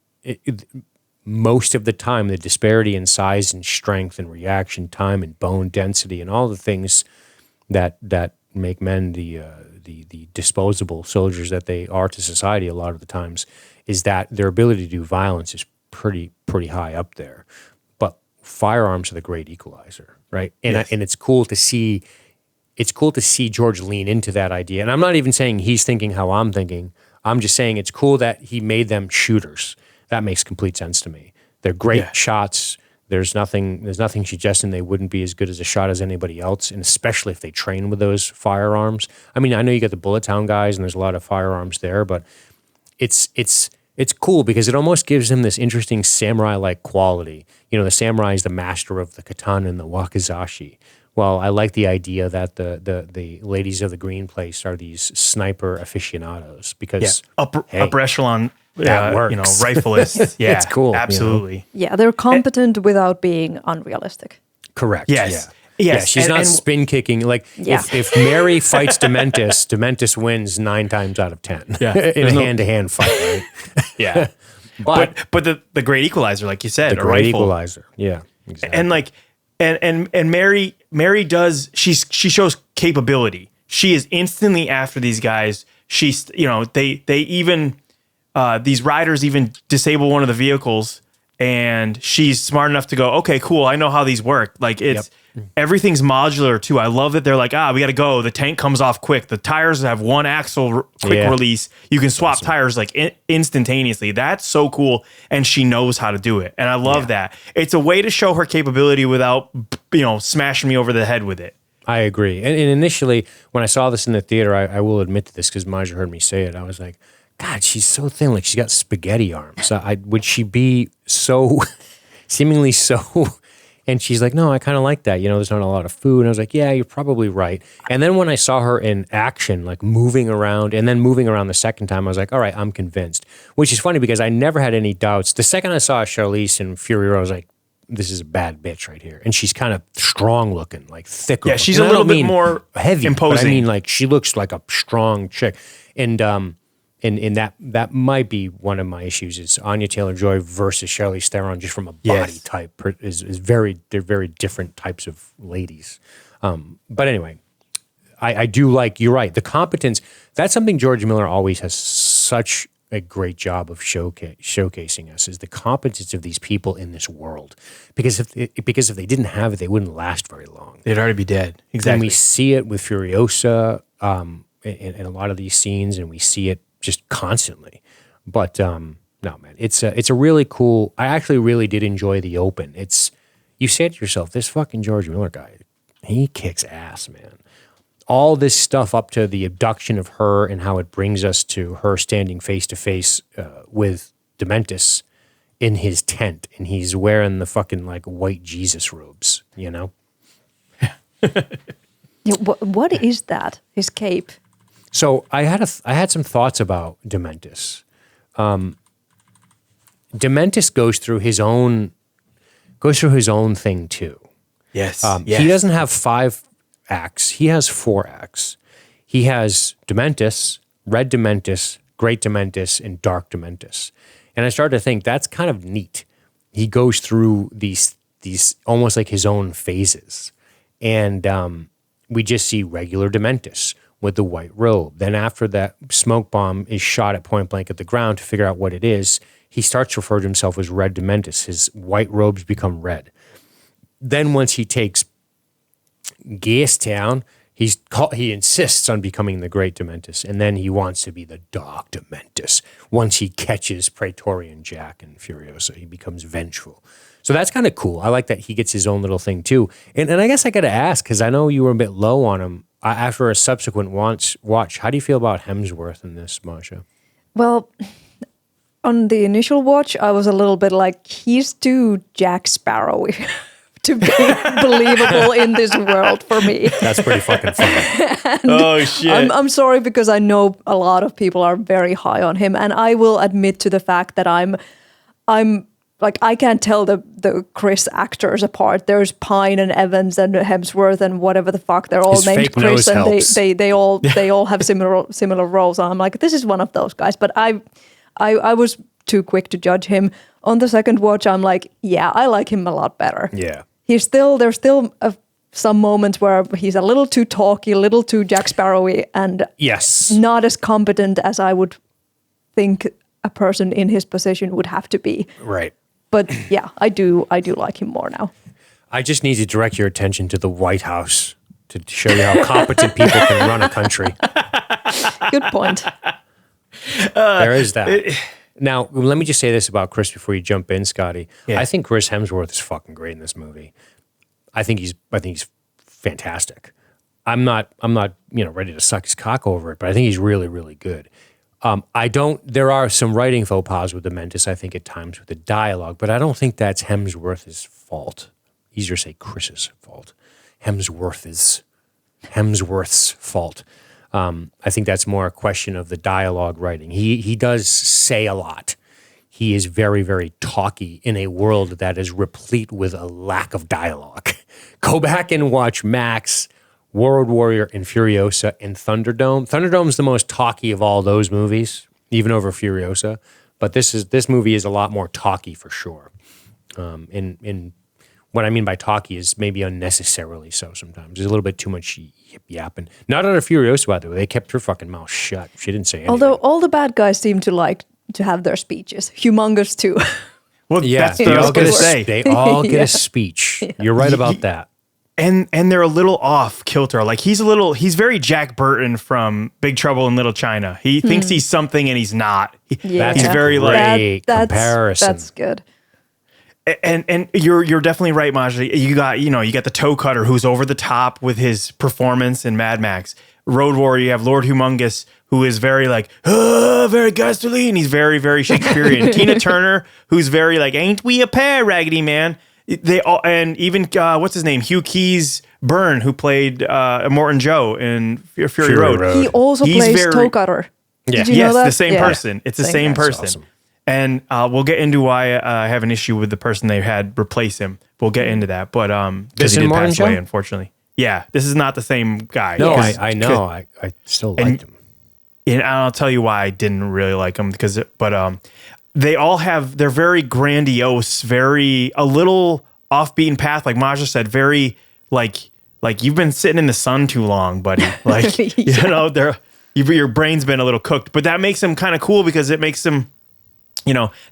most of the time, the disparity in size and strength and reaction time and bone density and all the things that make men the disposable soldiers that they are to society a lot of the times, is that their ability to do violence is pretty high up there. But firearms are the great equalizer, right? And and it's cool to see. It's cool to see George lean into that idea. And I'm not even saying he's thinking how I'm thinking. I'm just saying it's cool that he made them shooters. That makes complete sense to me. They're great shots. There's nothing suggesting they wouldn't be as good as a shot as anybody else, and especially if they train with those firearms. I mean, I know you got the Bullet Town guys, and there's a lot of firearms there, but it's cool because it almost gives them this interesting samurai-like quality. You know, the samurai is the master of the katana and the wakizashi. Well, I like the idea that the ladies of the green place are these sniper aficionados because upper echelon. That works. Rifleists. Yeah, it's cool. Absolutely. Yeah, they're competent without being unrealistic. Correct. Yes. Yeah. Yes. Yeah, she's not spin kicking. Like if Mary fights Dementis wins 9 times out of 10 in a hand-to-hand fight, right? Yeah. but the great equalizer, like you said, the great equalizer. Yeah. Exactly. And like and Mary does she shows capability. She is instantly after these guys. She's they even these riders even disable one of the vehicles, and she's smart enough to go, okay, cool, I know how these work. Like it's everything's modular too. I love that they're like, we got to go. The tank comes off quick. The tires have one axle quick release. You can swap tires like instantaneously. That's so cool. And she knows how to do it. And I love that. It's a way to show her capability without, smashing me over the head with it. I agree. And initially, when I saw this in the theater, I will admit to this because Maja heard me say it. I was like, God, she's so thin. Like she's got spaghetti arms. Would she be so, seemingly so... And she's like, no, I kind of like that. There's not a lot of food. And I was like, yeah, you're probably right. And then when I saw her in action, like moving around and then moving around the second time, I was like, all right, I'm convinced. Which is funny because I never had any doubts. The second I saw Charlize in Furiosa, I was like, this is a bad bitch right here. And she's kind of strong looking, like thicker. Yeah, she's a little bit more heavy, imposing. But I mean, like she looks like a strong chick. And that might be one of my issues is Anya Taylor-Joy versus Charlize Theron just from a body type they're very different types of ladies. But anyway, I do like, you're right, the competence, that's something George Miller always has such a great job of showcasing us is the competence of these people in this world. Because if they didn't have it, they wouldn't last very long. They'd already be dead. Exactly. And we see it with Furiosa in a lot of these scenes, and we see it just constantly. But no, man, it's a really cool, I actually really did enjoy the open. You say to yourself, this fucking George Miller guy, he kicks ass, man. All this stuff up to the abduction of her and how it brings us to her standing face to face with Dementis in his tent, and he's wearing the fucking like white Jesus robes, What is that? His cape? So I had some thoughts about Dementis. Dementis goes through his own thing too. Yes. He doesn't have 5 acts. He has 4 acts. He has Dementis, Red Dementis, Great Dementis, and Dark Dementis. And I started to think that's kind of neat. He goes through these almost like his own phases. And we just see regular Dementis with the white robe. Then after that smoke bomb is shot at point blank at the ground to figure out what it is, he starts to refer to himself as Red Dementis. His white robes become red. Then once he takes Gastown, he insists on becoming the Great Dementis, and then he wants to be the Dark Dementis. Once he catches Praetorian Jack and Furiosa, he becomes vengeful. So that's kind of cool. I like that he gets his own little thing too. And I guess I got to ask, because I know you were a bit low on him, after a subsequent watch, how do you feel about Hemsworth in this, Masha? Well, on the initial watch, I was a little bit like, he's too Jack Sparrow to be believable in this world for me. That's pretty fucking funny. Oh, shit. I'm sorry, because I know a lot of people are very high on him, and I will admit to the fact that I'm like, I can't tell the Chris actors apart. There's Pine and Evans and Hemsworth and whatever the fuck. They're all His named fake Chris, nose and helps. they all have similar roles. And I'm like, this is one of those guys. But I was too quick to judge him. On the second watch, I'm like, yeah, I like him a lot better. Yeah. There's still some moments where he's a little too talky, a little too Jack Sparrowy, and Yes. not as competent as I would think a person in his position would have to be. Right. But yeah, I do like him more now. I just need to direct your attention to the White House to show you how competent people can run a country. Good point. There is that. Now, let me just say this about Chris before you jump in, Scotty. Yeah. I think Chris Hemsworth is fucking great in this movie. I think he's fantastic. I'm not ready to suck his cock over it, but I think he's really, really good. There are some writing faux pas with Dementis, I think, at times with the dialogue, but I don't think that's Hemsworth's fault. Easier to say Chris's fault. Hemsworth's fault. I think that's more a question of the dialogue writing. He does say a lot. He is very, very talky in a world that is replete with a lack of dialogue. Go back and watch Max, World Warrior, and Furiosa, and Thunderdome. Thunderdome's the most talky of all those movies, even over Furiosa. But this movie is a lot more talky for sure. And what I mean by talky is maybe unnecessarily so sometimes. There's a little bit too much yapping. Not out of Furiosa, by the way. They kept her fucking mouth shut. She didn't say anything. Although all the bad guys seem to like to have their speeches. Humongous too. Well, Yeah, that's what I was going to say. they all get Yeah. a speech. You're right about that. And they're a little off kilter. Like he's very Jack Burton from Big Trouble in Little China. He thinks he's something and he's not. Yeah. He's very great that's comparison. That's good. And you're definitely right, Maja. You got the toe cutter who's over the top with his performance in Mad Max. Road Warrior, you have Lord Humongous, who is very like, very Gasoline. He's very, very Shakespearean. Tina Turner, who's very like, ain't we a pair, Raggedy Man? They all, and even what's his name, Hugh Keys Byrne, who played Morton Joe in Fury Road. He also He's plays very- toe cutter. Yeah. Did you Yes, know that? the same Yeah. person. It's the same That's person. awesome. And we'll get into why I have an issue with the person they had replace him. We'll get into that. But because This he in did Morton pass away, Joe? unfortunately. Yeah, this is not the same guy. No, Because- I know. I still liked him. and I'll tell you why I didn't really like them they're very grandiose, a little off beaten path, like Maja said, very like you've been sitting in the sun too long, buddy. Like your brain's been a little cooked, but that makes them kind of cool because it makes them,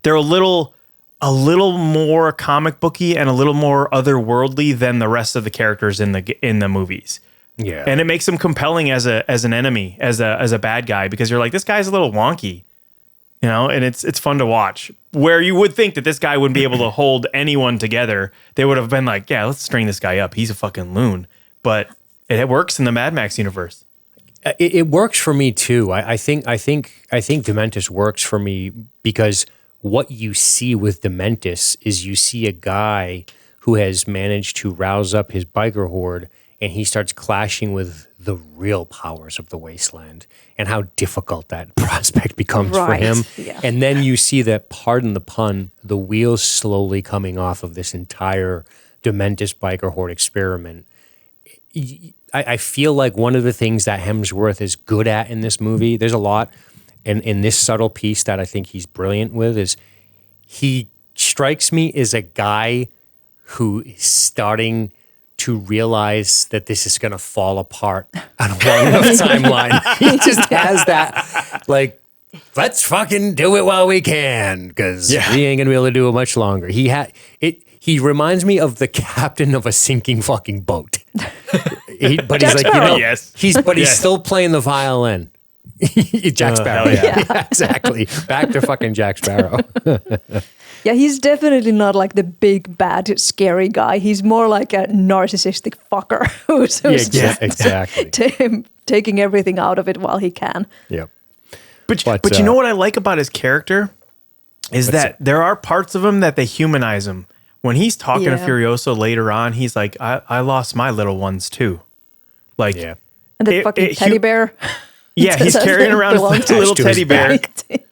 they're a little more comic booky and a little more otherworldly than the rest of the characters in the movies. Yeah. And it makes him compelling as an enemy, as a bad guy, because you're like, this guy's a little wonky, and it's fun to watch. Where you would think that this guy wouldn't be able to hold anyone together, they would have been like, yeah, let's string this guy up. He's a fucking loon. But it works in the Mad Max universe. It works for me too. I think Dementis works for me because what you see with Dementis is you see a guy who has managed to rouse up his biker horde, and he starts clashing with the real powers of the wasteland and how difficult that prospect becomes for Right, him. yeah. And then you see that, pardon the pun, the wheels slowly coming off of this entire Dementis biker horde experiment. I feel like one of the things that Hemsworth is good at in this movie, there's a lot, and in this subtle piece that I think he's brilliant with, is he strikes me as a guy who is starting to realize that this is going to fall apart on a long enough timeline. He just has that, like, let's fucking do it while we can, because we ain't going to be able to do it much longer. He reminds me of the captain of a sinking fucking boat. But he's like, Yes. he's still playing the violin. Jack Sparrow. hell Yeah, exactly. Back to fucking Jack Sparrow. Yeah, he's definitely not like the big, bad, scary guy. He's more like a narcissistic fucker who's just exactly. taking everything out of it while he can. Yep. But you know what I like about his character is that there are parts of him that they humanize him. When he's talking to Yeah. Furiosa later on, he's like, I lost my little ones too. Like, Yeah. And the fucking teddy bear. yeah, he's carrying around a belongs little to his teddy bear. back.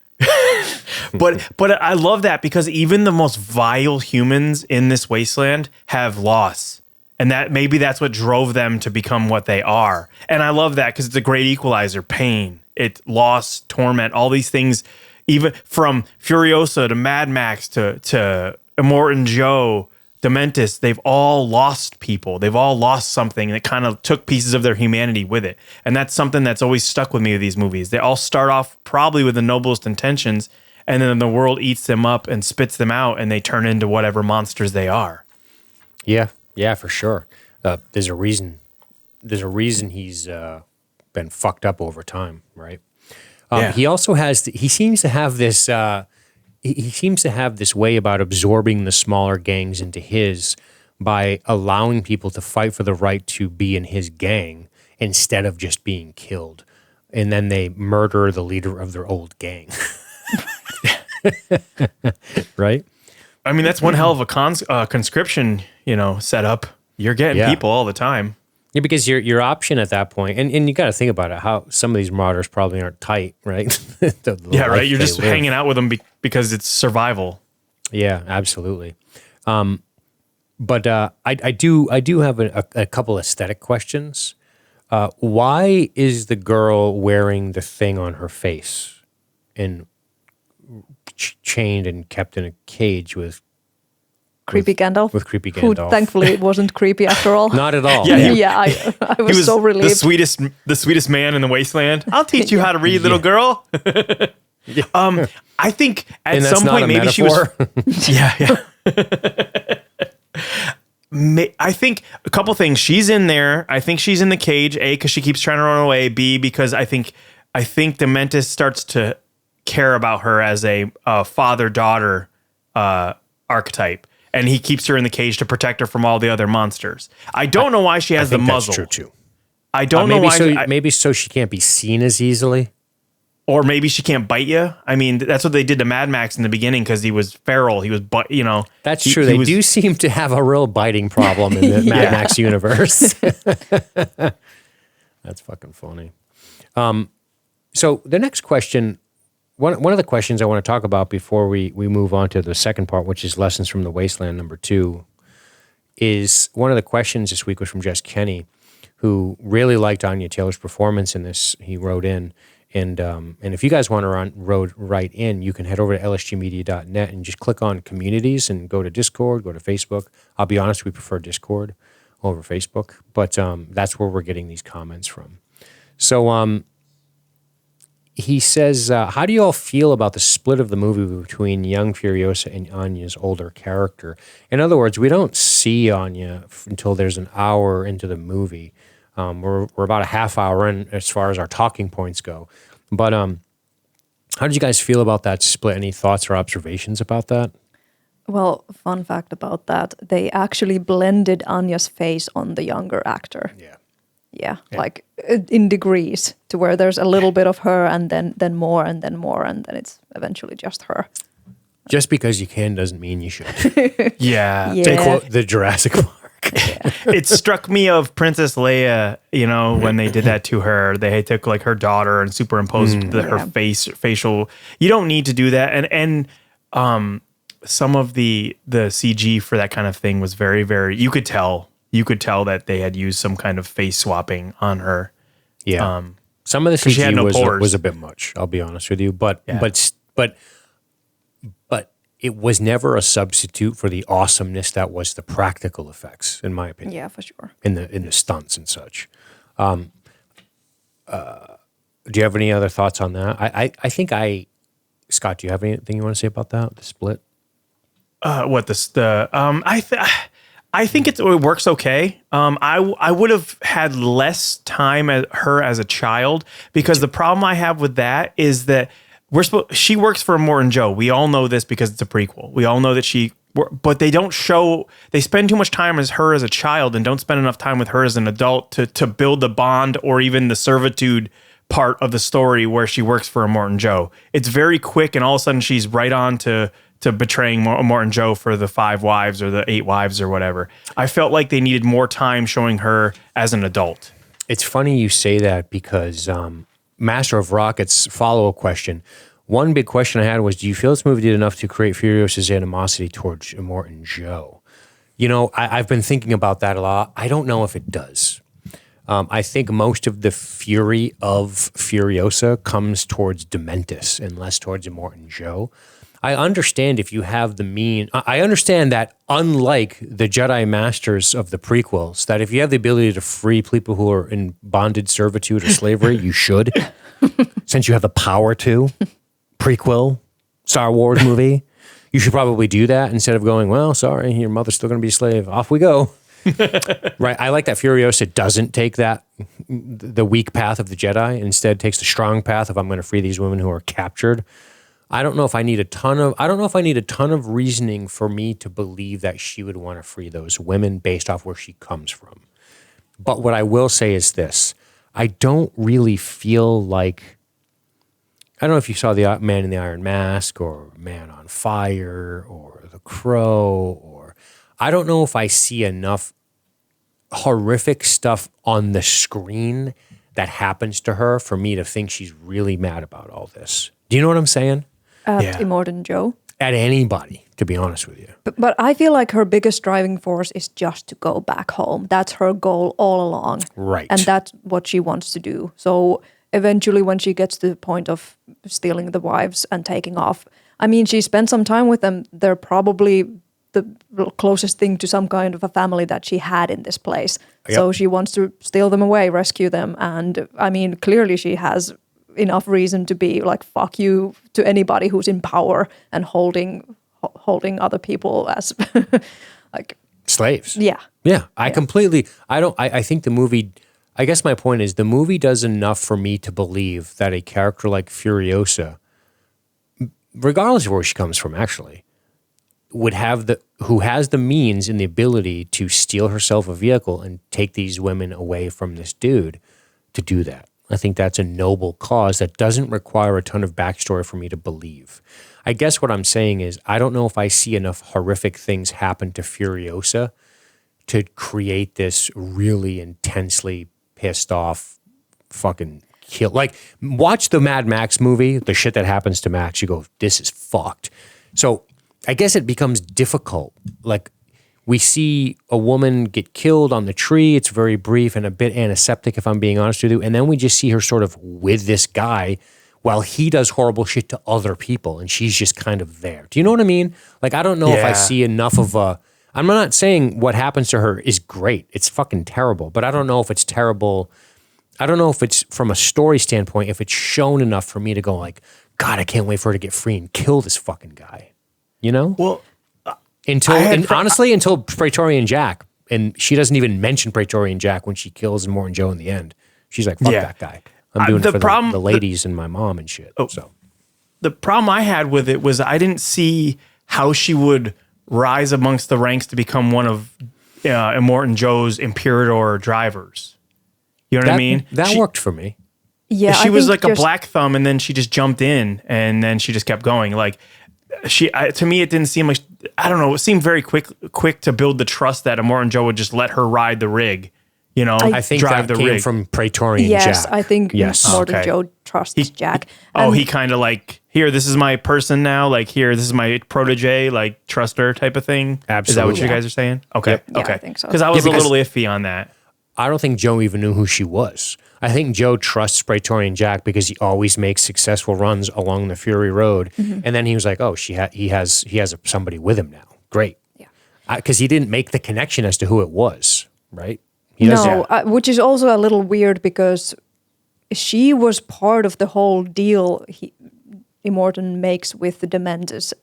But I love that because even the most vile humans in this wasteland have loss. And that maybe that's what drove them to become what they are. And I love that because it's a great equalizer. Pain, loss, torment, all these things, even from Furiosa to Mad Max to Immortan Joe, Dementis, they've all lost people. They've all lost something that kind of took pieces of their humanity with it. And that's something that's always stuck with me with these movies. They all start off probably with the noblest intentions, and then the world eats them up and spits them out, and they turn into whatever monsters they are. Yeah, for sure. There's a reason. There's a reason he's been fucked up over time, right? He also has. He seems to have this. He seems to have this way about absorbing the smaller gangs into his by allowing people to fight for the right to be in his gang instead of just being killed, and then they murder the leader of their old gang. Right? I mean, that's one hell of a conscription, setup. You're getting people all the time. Yeah, because your option at that point, and you got to think about it, how some of these marauders probably aren't tight, right? Right. You're just hanging out with them because it's survival. Yeah, absolutely. But I do have a couple aesthetic questions. Why is the girl wearing the thing on her face and chained and kept in a cage with Creepy Gandalf. With creepy Who Gandalf. thankfully it wasn't creepy after all. Not at all. I He was so relieved. the sweetest man in the wasteland. I'll teach you how to read, little girl. I think at And that's some not point a maybe metaphor. she was. Yeah. I think a couple things. She's in there. I think she's in the cage. A, because she keeps trying to run away. B, because I think Dementus starts to care about her as a father-daughter archetype, and he keeps her in the cage to protect her from all the other monsters. I don't know why she has the muzzle. That's true too. I don't know why. Maybe so she can't be seen as easily. Or maybe she can't bite you. I mean, that's what they did to Mad Max in the beginning because he was feral. He was, That's true. They do seem to have a real biting problem in the Mad Max universe. That's fucking funny. So the next question, one of the questions I want to talk about before we move on to the second part, which is Lessons from the Wasteland number 2, is one of the questions this week was from Jess Kenny, who really liked Anya Taylor's performance in this. He wrote in. And if you guys want to write in, you can head over to lsgmedia.net and just click on communities and go to Discord, go to Facebook. I'll be honest, we prefer Discord over Facebook, but that's where we're getting these comments from. So he says, how do you all feel about the split of the movie between young Furiosa and Anya's older character? In other words, we don't see Anya until there's an hour into the movie. We're about a half hour in as far as our talking points go. But how did you guys feel about that split? Any thoughts or observations about that? Well, fun fact about that, they actually blended Anya's face on the younger actor. Yeah, like in degrees to where there's a little bit of her and then more and then more and then it's eventually just her. Just because you can doesn't mean you should. Yeah. To quote the Jurassic Park. It struck me of Princess Leia, when they did that to her. They took like her daughter and superimposed her facial. You don't need to do that. And some of the CG for that kind of thing was very, very, you could tell that they had used some kind of face swapping on her. Yeah. Some of the CG was a bit much, I'll be honest with you, but it was never a substitute for the awesomeness that was the practical effects, in my opinion. Yeah, for sure. In the stunts and such. Do you have any other thoughts on that? Scott, do you have anything you want to say about that? The split? I think it works okay. I would have had less time at her as a child because the problem I have with that is that she works for Morton Joe. We all know this because it's a prequel. We all know that but they don't show, they spend too much time as her as a child and don't spend enough time with her as an adult to build the bond or even the servitude part of the story where she works for Morton Joe. It's very quick and all of a sudden she's right on to betraying Morton Joe for the 5 wives or the 8 wives or whatever. I felt like they needed more time showing her as an adult. It's funny you say that because Master of Rocket's follow-up question, one big question I had was, do you feel this movie did enough to create Furiosa's animosity towards Morton Joe? I've been thinking about that a lot. I don't know if it does. I think most of the fury of Furiosa comes towards Dementus and less towards Morton Joe. I understand if you have I understand that unlike the Jedi Masters of the prequels, that if you have the ability to free people who are in bonded servitude or slavery, you should, since you have the power to. Prequel, Star Wars movie, you should probably do that instead of going, well, sorry, your mother's still going to be a slave. Off we go. Right. I like that Furiosa doesn't take the weak path of the Jedi, instead takes the strong path of I'm going to free these women who are captured. I don't know if I need a ton of reasoning for me to believe that she would want to free those women based off where she comes from. But what I will say is this. I don't really feel like, I don't know if you saw the Man in the Iron Mask or Man on Fire or The Crow, or I don't know if I see enough horrific stuff on the screen that happens to her for me to think she's really mad about all this. Do you know what I'm saying? At Immortan Joe? At anybody, to be honest with you. But I feel like her biggest driving force is just to go back home. That's her goal all along. Right. And that's what she wants to do. So eventually when she gets to the point of stealing the wives and taking off, I mean, she spent some time with them. They're probably the closest thing to some kind of a family that she had in this place. Yep. So she wants to steal them away, rescue them. And I mean, clearly she has enough reason to be like fuck you to anybody who's in power and holding other people as like slaves. yeah. Yeah, I think the movie, I guess my point is the movie does enough for me to believe that a character like Furiosa, regardless of where she comes from actually, who has the means and the ability to steal herself a vehicle and take these women away from this dude to do that. I think that's a noble cause that doesn't require a ton of backstory for me to believe. I guess what I'm saying is I don't know if I see enough horrific things happen to Furiosa to create this really intensely pissed off fucking kill. Like, watch the Mad Max movie, the shit that happens to Max, you go, this is fucked. So I guess it becomes difficult. Like, we see a woman get killed on the tree. It's very brief and a bit antiseptic, if I'm being honest with you. And then we just see her sort of with this guy while he does horrible shit to other people. And she's just kind of there. Do you know what I mean? Like, I don't know if I see enough of a... I'm not saying what happens to her is great. It's fucking terrible. But I don't know if it's terrible. I don't know if it's, from a story standpoint, if it's shown enough for me to go like, God, I can't wait for her to get free and kill this fucking guy. You know? Well, honestly, until Praetorian Jack. And she doesn't even mention Praetorian Jack when she kills Morton Joe in the end. She's like, fuck that guy. I'm doing it for the ladies and my mom and shit. So the problem I had with it was I didn't see how she would rise amongst the ranks to become one of Immortan Joe's Imperator drivers. You know what I mean? That worked for me. Yeah, she was like a black thumb, and then she just jumped in, and then she just kept going. Like to me, it didn't seem like, I don't know. It seemed very quick to build the trust that Immortan Joe would just let her ride the rig. You know, I think drive that the came rig. from Praetorian Jack. Yes, I think Morton Joe trusts Jack. He kind of like, here, this is my person now. Like, here, this is my protege. Like, trust her type of thing. Absolutely. Is that what you guys are saying? Okay. Yep. Yeah, okay. I think so. Because I was a little iffy on that. I don't think Joe even knew who she was. I think Joe trusts Praetorian Jack because he always makes successful runs along the Fury Road. Mm-hmm. And then he was like, oh, he has somebody with him now. Great. Yeah. Because he didn't make the connection as to who it was, right? Which is also a little weird because she was part of the whole deal Immortan makes with the Dementors,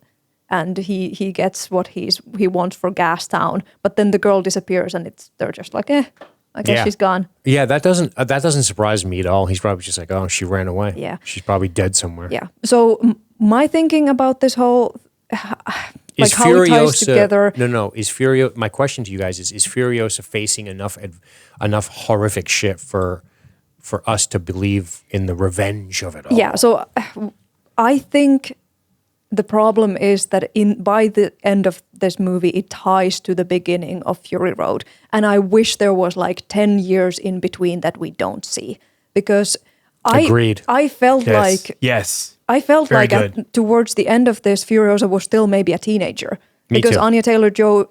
and he gets what he wants for Gastown, but then the girl disappears, and they're just like, I guess she's gone. Yeah, that doesn't surprise me at all. He's probably just like, oh, she ran away. Yeah, she's probably dead somewhere. Yeah. So my thinking about this whole. Is how it ties together. My question to you guys is Furiosa facing enough horrific shit for us to believe in the revenge of it all? Yeah, so I think the problem is that by the end of this movie, it ties to the beginning of Fury Road. And I wish there was like 10 years in between that we don't see. Because Agreed. I felt like... Yes. I felt Very like towards the end of this, Furiosa was still maybe a teenager. Me because too. Anya Taylor-Joy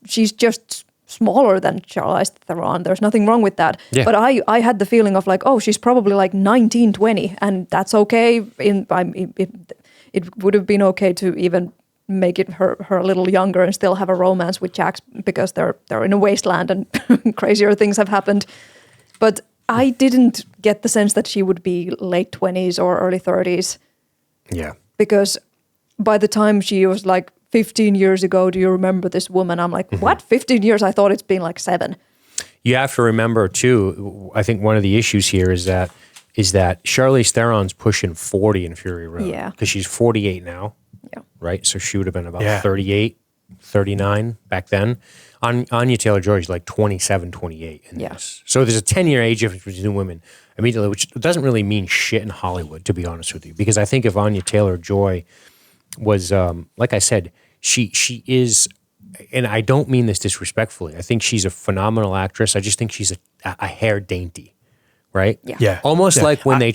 she's just smaller than Charlize Theron. There's nothing wrong with that. Yeah. But I had the feeling of like, oh, she's probably like 19, 20, and that's okay. It would have been okay to even make it her a little younger and still have a romance with Jax because they're in a wasteland and crazier things have happened. But I didn't get the sense that she would be late 20s or early 30s. Yeah. Because by the time she was like 15 years ago, do you remember this woman? I'm like, what? 15 years? I thought it's been like 7. You have to remember too, I think one of the issues here is that Charlize Theron's pushing 40 in Fury Road. Yeah. Because she's 48 now. Yeah. Right? So she would have been about 38, 39 back then. Anya Taylor-Joy is like 27, 28 in this. So there's a 10-year age difference between women immediately, which doesn't really mean shit in Hollywood, to be honest with you. Because I think if Anya Taylor-Joy was, like I said, she is, and I don't mean this disrespectfully, I think she's a phenomenal actress. I just think she's a hair dainty, right? Yeah. Almost like when they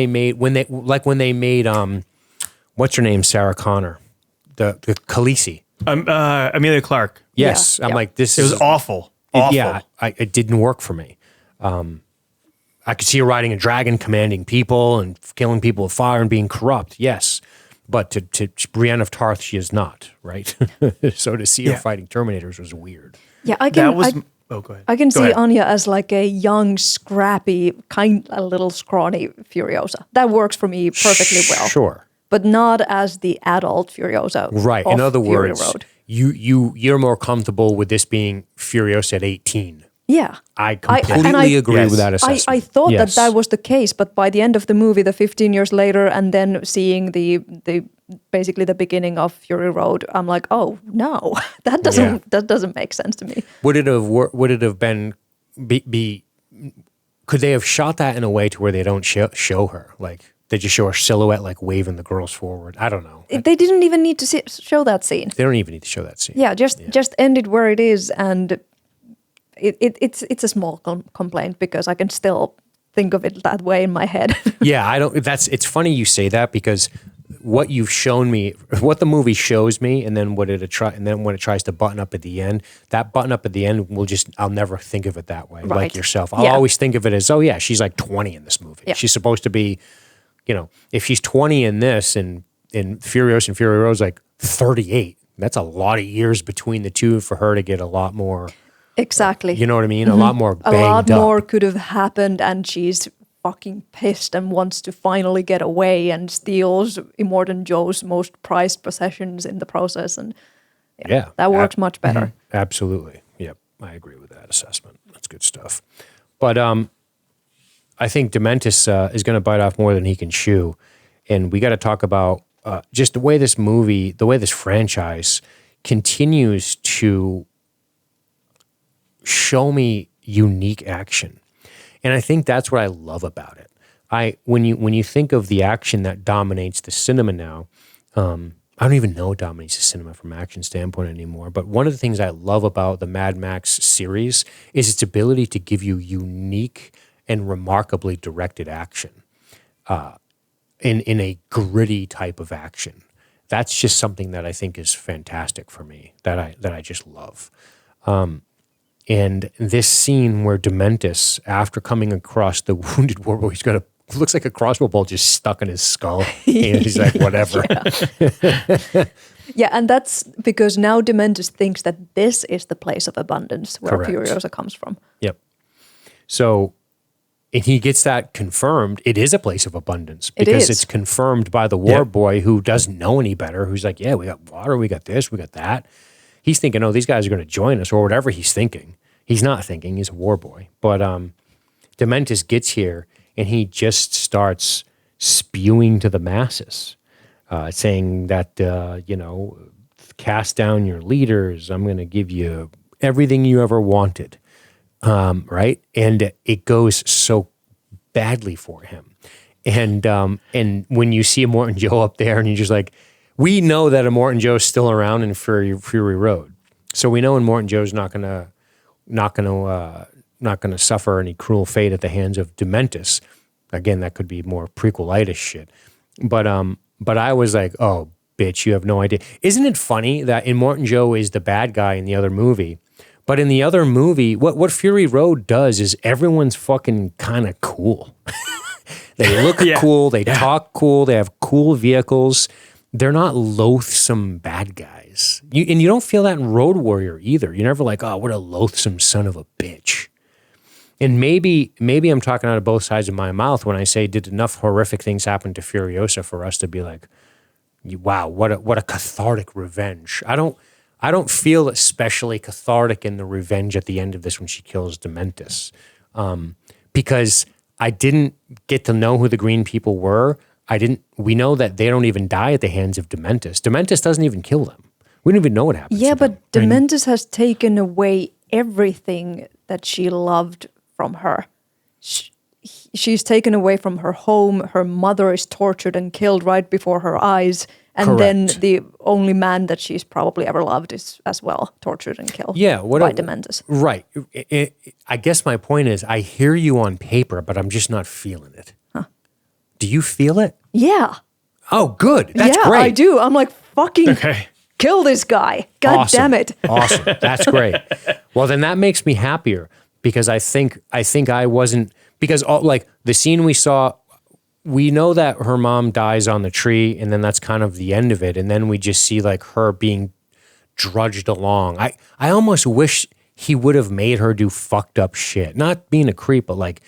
made, what's her name, Sarah Connor, the Khaleesi. Amelia Clark. Yes. I'm like, this It was awful. Awful. Yeah, it didn't work for me. I could see her riding a dragon, commanding people and killing people with fire and being corrupt. Yes. But to Brienne of Tarth, she is not, right? So to see her fighting Terminators was weird. Yeah, Oh, go ahead. I can Go see ahead. Anya as like a young, scrappy, a little scrawny Furiosa. That works for me perfectly well. Sure. But not as the adult Furiosa. Right. Of In other Fury words, Road. you're more comfortable with this being Furiosa at 18. Yeah. I completely agree Yes. with that assessment. I thought Yes. that was the case, but by the end of the movie, the 15 years later, and then seeing the basically the beginning of Fury Road, I'm like, oh no, that doesn't make sense to me. Would it have been be could they have shot that in a way to where they don't show her, like they just show her silhouette like waving the girls forward? I don't know. They didn't even need to show that scene. They don't even need to show that scene. Yeah, just end it where it is, and it's a small complaint because I can still think of it that way in my head. Yeah, I don't. It's funny you say that because what you've shown me, what the movie shows me, and then when it tries to button up at the end, that button up at the end I'll never think of it that way. Right. Like yourself, I'll always think of it as, oh yeah, she's like 20 in this movie. Yeah. She's supposed to be, if she's 20 in this and in Furiosa and Fury Road's like 38, that's a lot of years between the two for her to get a lot more. Exactly. You know what I mean? A lot more banged A lot up. more could have happened, and she's fucking pissed and wants to finally get away and steals Immortan Joe's most prized possessions in the process. And Yeah. that works much better. Absolutely. Yep. I agree with that assessment. That's good stuff. But I think Dementis is going to bite off more than he can chew. And we got to talk about just the way this franchise continues to show me unique action. And I think that's what I love about it. When you think of the action that dominates the cinema now, I don't even know what dominates the cinema from an action standpoint anymore. But one of the things I love about the Mad Max series is its ability to give you unique and remarkably directed action in a gritty type of action. That's just something that I think is fantastic for me, that I just love. And this scene where Dementis, after coming across the wounded warboy, he's got looks like a crossbow bolt just stuck in his skull. And he's like, whatever. Yeah, and that's because now Dementis thinks that this is the place of abundance where Correct. Furiosa comes from. Yep. So, and he gets that confirmed. It is a place of abundance because is. it's confirmed by the war boy who doesn't know any better, who's like, yeah, we got water, we got this, we got that. He's thinking, oh, these guys are going to join us or whatever he's thinking. He's not thinking, he's a war boy. But Dementis gets here and he just starts spewing to the masses, saying that, cast down your leaders. I'm going to give you everything you ever wanted, right? And it goes so badly for him. And when you see Immortan Joe up there and you're just like, we know that Immortan Joe's still around in Fury Road. So we know Immortan Joe's not gonna suffer any cruel fate at the hands of Dementis. Again, that could be more prequelitis shit. But I was like, oh, bitch, you have no idea. Isn't it funny that Immortan Joe is the bad guy in the other movie? But in the other movie, what Fury Road does is everyone's fucking kind of cool. They look cool, they talk cool, they have cool vehicles. They're not loathsome bad guys. And you don't feel that in Road Warrior either. You're never like, oh, what a loathsome son of a bitch. And maybe I'm talking out of both sides of my mouth when I say, did enough horrific things happen to Furiosa for us to be like, wow, what a cathartic revenge. I don't feel especially cathartic in the revenge at the end of this when she kills Dementis, because I didn't get to know who the green people were. We know that they don't even die at the hands of Dementis. Dementis doesn't even kill them. We don't even know what happens. Yeah, to them. but Dementis has taken away everything that she loved from her. She's taken away from her home. Her mother is tortured and killed right before her eyes. And then Correct. the only man that she's probably ever loved is as well tortured and killed by Dementis. Right. I guess my point is I hear you on paper, but I'm just not feeling it. Do you feel it? Yeah. Oh, good. That's great. I do. I'm like, fucking kill this guy. God Awesome. damn it. Awesome. That's great. Well, then that makes me happier because I think I wasn't, because like the scene we saw, we know that her mom dies on the tree and then that's kind of the end of it. And then we just see like her being drudged along. I almost wish he would have made her do fucked up shit. Not being a creep, but like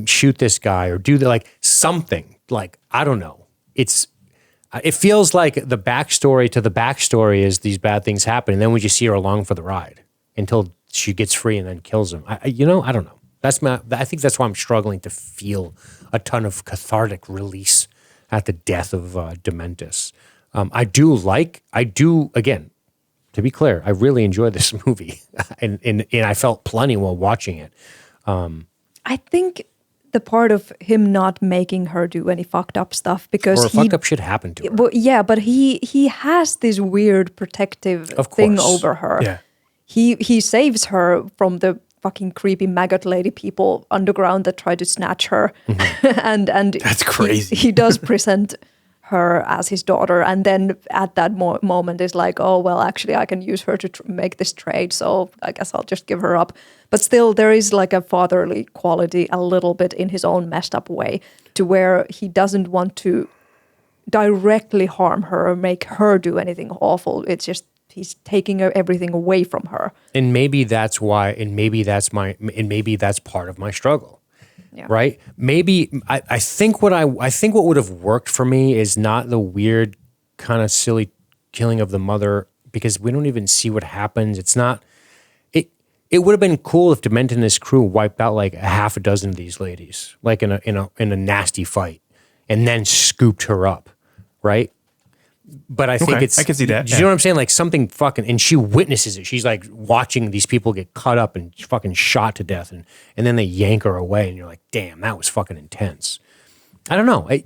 shoot this guy or do the, like something. Like, I don't know. It feels like the backstory to the backstory is these bad things happen, and then we just see her along for the ride until she gets free and then kills him. I don't know. I think that's why I'm struggling to feel a ton of cathartic release at the death of Dementis. I do again, to be clear, I really enjoyed this movie, and I felt plenty while watching it. I think the part of him not making her do any fucked up stuff because Or fucked up shit happened to her. But yeah, but he has this weird protective thing over her. Yeah. He saves her from the fucking creepy maggot lady people underground that try to snatch her, and That's crazy. He does present her as his daughter, and then at that moment is like, oh well, actually I can use her to make this trade, so I guess I'll just give her up. But still, there is like a fatherly quality a little bit in his own messed up way, to where he doesn't want to directly harm her or make her do anything awful. It's just he's taking everything away from her. And maybe that's why, and maybe that's part of my struggle. Yeah. Right? Maybe I think what would have worked for me is not the weird kind of silly killing of the mother, because we don't even see what happens. It's not it would have been cool if Dement and his crew wiped out like a half a dozen of these ladies, like in a nasty fight, and then scooped her up, right? But I think Okay, it's, I can see that, You know what I'm saying? Like something fucking, and she witnesses it. She's like watching these people get cut up and fucking shot to death, and then they yank her away, and you're like, damn, that was fucking intense. I don't know. I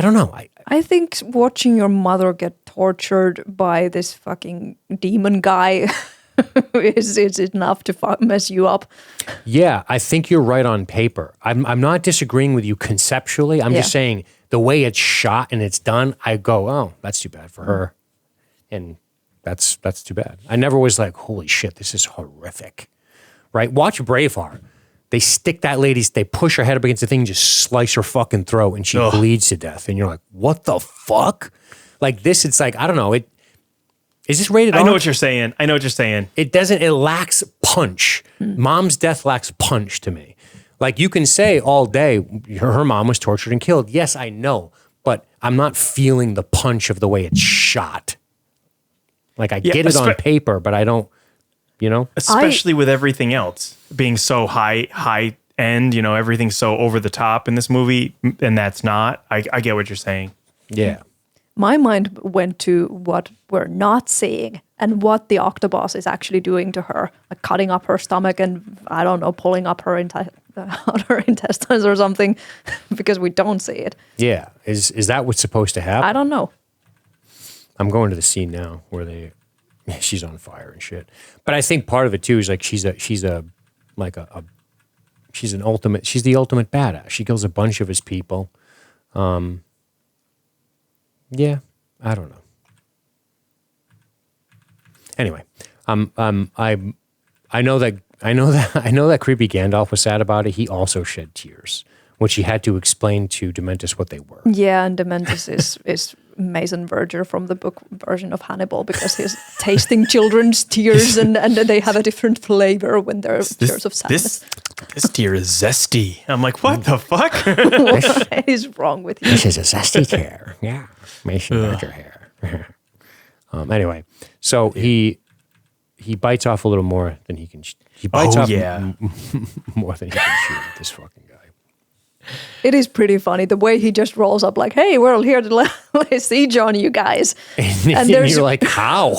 don't know. I think watching your mother get tortured by this fucking demon guy is enough to mess you up. Yeah, I think you're right on paper. I'm not disagreeing with you conceptually. I'm just saying the way it's shot and it's done, I go, oh, that's too bad for her. And that's too bad. I never was like, holy shit, this is horrific. Right? Watch Braveheart. They stick that lady's, they push her head up against the thing and just slice her fucking throat, and she bleeds to death. And you're like, what the fuck? Like this, it's like, I don't know. Is this rated R? I know what you're saying. It lacks punch. Mom's death lacks punch to me. Like you can say all day, her mom was tortured and killed. Yes, I know, but I'm not feeling the punch of the way it's shot. Like I get it on paper, but I don't, Especially with everything else being so high end, everything's so over the top in this movie, and that's not. I get what you're saying. Yeah. My mind went to what we're not seeing and what the octopus is actually doing to her, like cutting up her stomach and, I don't know, pulling up her her intestines or something, because we don't see it. Yeah. Is that what's supposed to happen? I don't know. I'm going to the scene now where she's on fire and shit. But I think part of it too is like she's the ultimate badass. She kills a bunch of his people. Yeah, I don't know. Anyway, I know that creepy Gandalf was sad about it. He also shed tears, which he had to explain to Dementis what they were. Yeah, and Dementis is Mason Verger from the book version of Hannibal, because he's tasting children's tears and they have a different flavor when they're tears of sadness. This tear is zesty. I'm like, what the fuck? What is wrong with you? This is a zesty tear. Yeah, Mason Verger hair. Anyway, so he bites off a little more than he can. He bites off more than he can chew. This fucking guy. It is pretty funny the way he just rolls up like, hey, we're all here to lay siege on you guys. And you're like, how?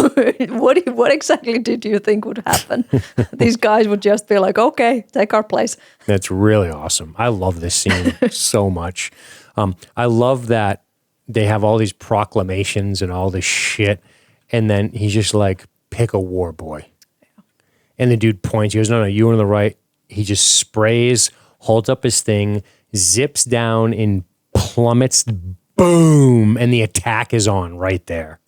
What exactly did you think would happen? These guys would just be like, okay, take our place. That's really awesome. I love this scene so much. I love that they have all these proclamations and all this shit, and then he's just like, pick a war boy. Yeah. And the dude points, he goes, no, you on the right. He just sprays, holds up his thing, zips down and plummets, boom, and the attack is on right there.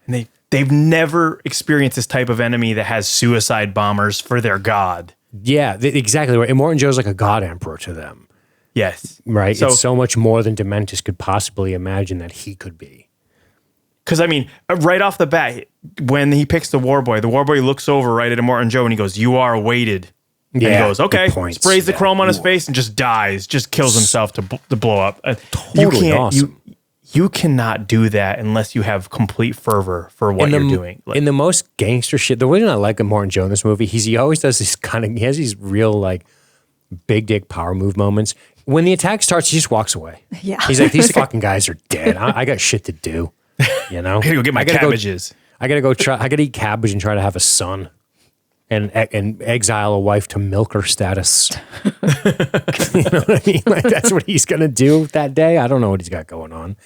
And they've never experienced this type of enemy that has suicide bombers for their god. Yeah, exactly right. And Morton Joe's like a god emperor to them. Yes. Right? So, it's so much more than Dementis could possibly imagine that he could be. Because, I mean, right off the bat, when he picks the war boy looks over right at Immortan Joe and he goes, "You are weighted." And he goes, "Okay." Sprays the chrome on his face and just dies, just kills himself to blow up. Totally awesome. You cannot do that unless you have complete fervor for what you're doing. In the most gangster shit, the reason I like Immortan Joe in this movie, he always does this he has these real like big dick power move moments. When the attack starts, he just walks away. Yeah. He's like, these fucking guys are dead. I got shit to do. You know? I gotta go get my cabbages. I gotta eat cabbage and try to have a son. And exile a wife to milker status. You know what I mean? Like that's what he's gonna do that day. I don't know what he's got going on.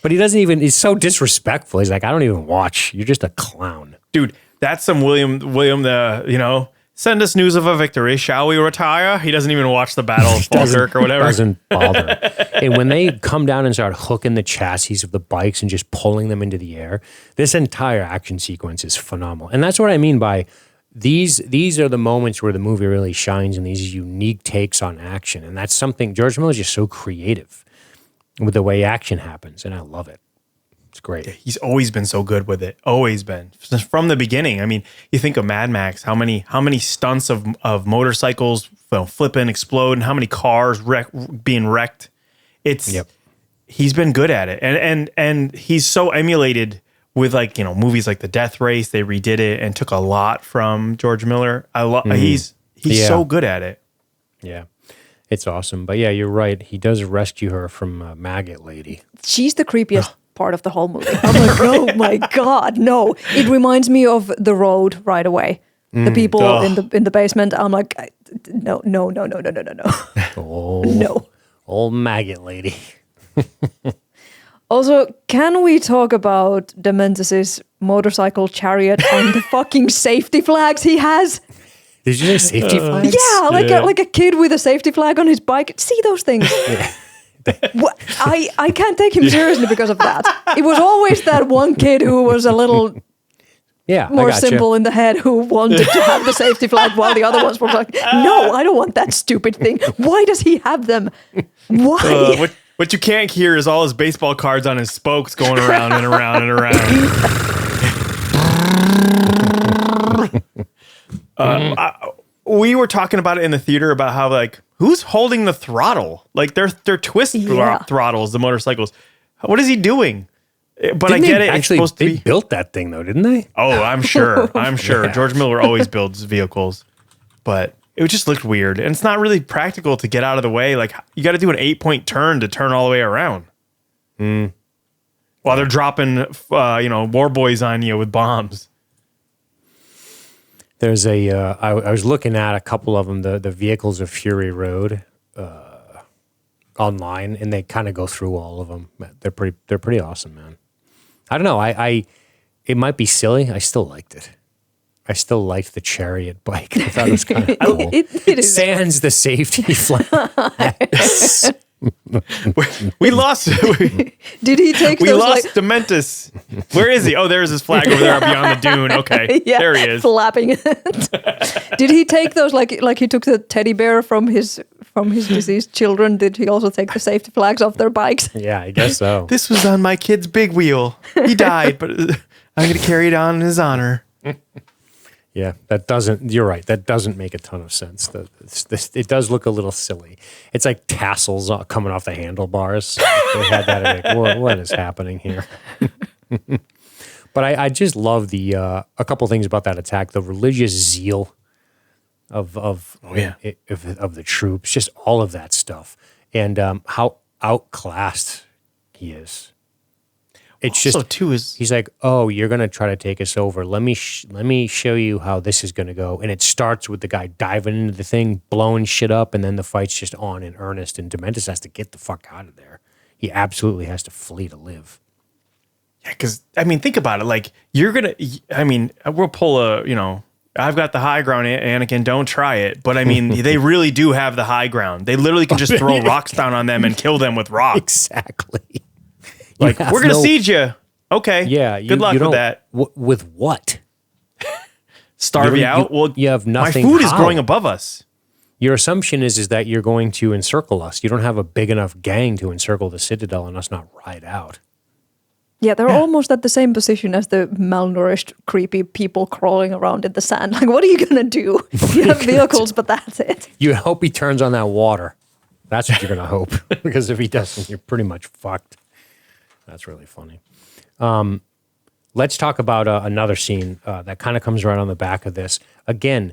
But he's so disrespectful. He's like, I don't even watch. You're just a clown. Dude, that's some William the, send us news of a victory. Shall we retire? He doesn't even watch the Battle of Falkirk or whatever. Doesn't bother. And when they come down and start hooking the chassis of the bikes and just pulling them into the air, this entire action sequence is phenomenal. And that's what I mean by these are the moments where the movie really shines in these unique takes on action. And that's something, George Miller is just so creative with the way action happens. And I love it. It's great. He's always been so good with it. Always been. From the beginning. I mean, you think of Mad Max, how many stunts of motorcycles flipping, explode, and how many cars being wrecked. He's been good at it. And he's so emulated with movies like The Death Race. They redid it and took a lot from George Miller. He's so good at it. Yeah. It's awesome. But yeah, you're right. He does rescue her from Maggot Lady. She's the creepiest part of the whole movie. I'm like, oh my God, no. It reminds me of The Road right away. The people in the basement. I'm like, no. Oh, no. Old Maggot Lady. Also, can we talk about Dementis' motorcycle chariot and the fucking safety flags he has? Did you say safety flags? Yeah, like a kid with a safety flag on his bike. See those things? I can't take him seriously because of that. It was always that one kid who was a little more simple in the head who wanted to have the safety flag while the other ones were like, no, I don't want that stupid thing. Why does he have them? Why? What you can't hear is all his baseball cards on his spokes going around and around and around. We were talking about it in the theater about how who's holding the throttle? Like they're twist throttles, the motorcycles. What is he doing? But I get it. Actually, it's supposed to be built that thing though, didn't they? Oh, I'm sure. Yeah. George Miller always builds vehicles, but it just looked weird, and it's not really practical to get out of the way. Like you got to do an 8-point turn to turn all the way around. While they're dropping, war boys on you with bombs. There's I was looking at a couple of them, the Vehicles of Fury Road, online, and they kind of go through all of them. They're pretty awesome, man. I don't know. It might be silly. I still liked it. I still liked the chariot bike. I thought it was kind of cool. It is. Sans the safety flags. We lost. Did he take? We lost Dementis. Where is he? Oh, there's his flag over there beyond the dune. Okay, there he is, flapping it. Did he take those like he took the teddy bear from his deceased children? Did he also take the safety flags off their bikes? Yeah, I guess so. This was on my kid's big wheel. He died, but I'm going to carry it on in his honor. Yeah, you're right. That doesn't make a ton of sense. It does look a little silly. It's like tassels coming off the handlebars. They had that. What is happening here? But I just love a couple things about that attack. The religious zeal of the troops, just all of that stuff. And how outclassed he is. It's also, just too, he's like, oh, you're gonna try to take us over. Let me show you how this is gonna go. And it starts with the guy diving into the thing, blowing shit up, and then the fight's just on in earnest. And Dementis has to get the fuck out of there. He absolutely has to flee to live. Yeah, because think about it. Like we'll pull I've got the high ground, Anakin. Don't try it. But they really do have the high ground. They literally can just throw rocks down on them and kill them with rocks. Exactly. Like, we're going to siege you. Okay. Yeah. Good luck with that. With what? Starve you out? Well, you have nothing. My food is growing above us. Your assumption is that you're going to encircle us. You don't have a big enough gang to encircle the Citadel and us not ride out. Yeah, they're almost at the same position as the malnourished, creepy people crawling around in the sand. Like, what are you going to do? You have vehicles, but that's it. You hope he turns on that water. That's what you're going to hope. Because if he doesn't, you're pretty much fucked. That's really funny. Let's talk about another scene that kind of comes right on the back of this. Again,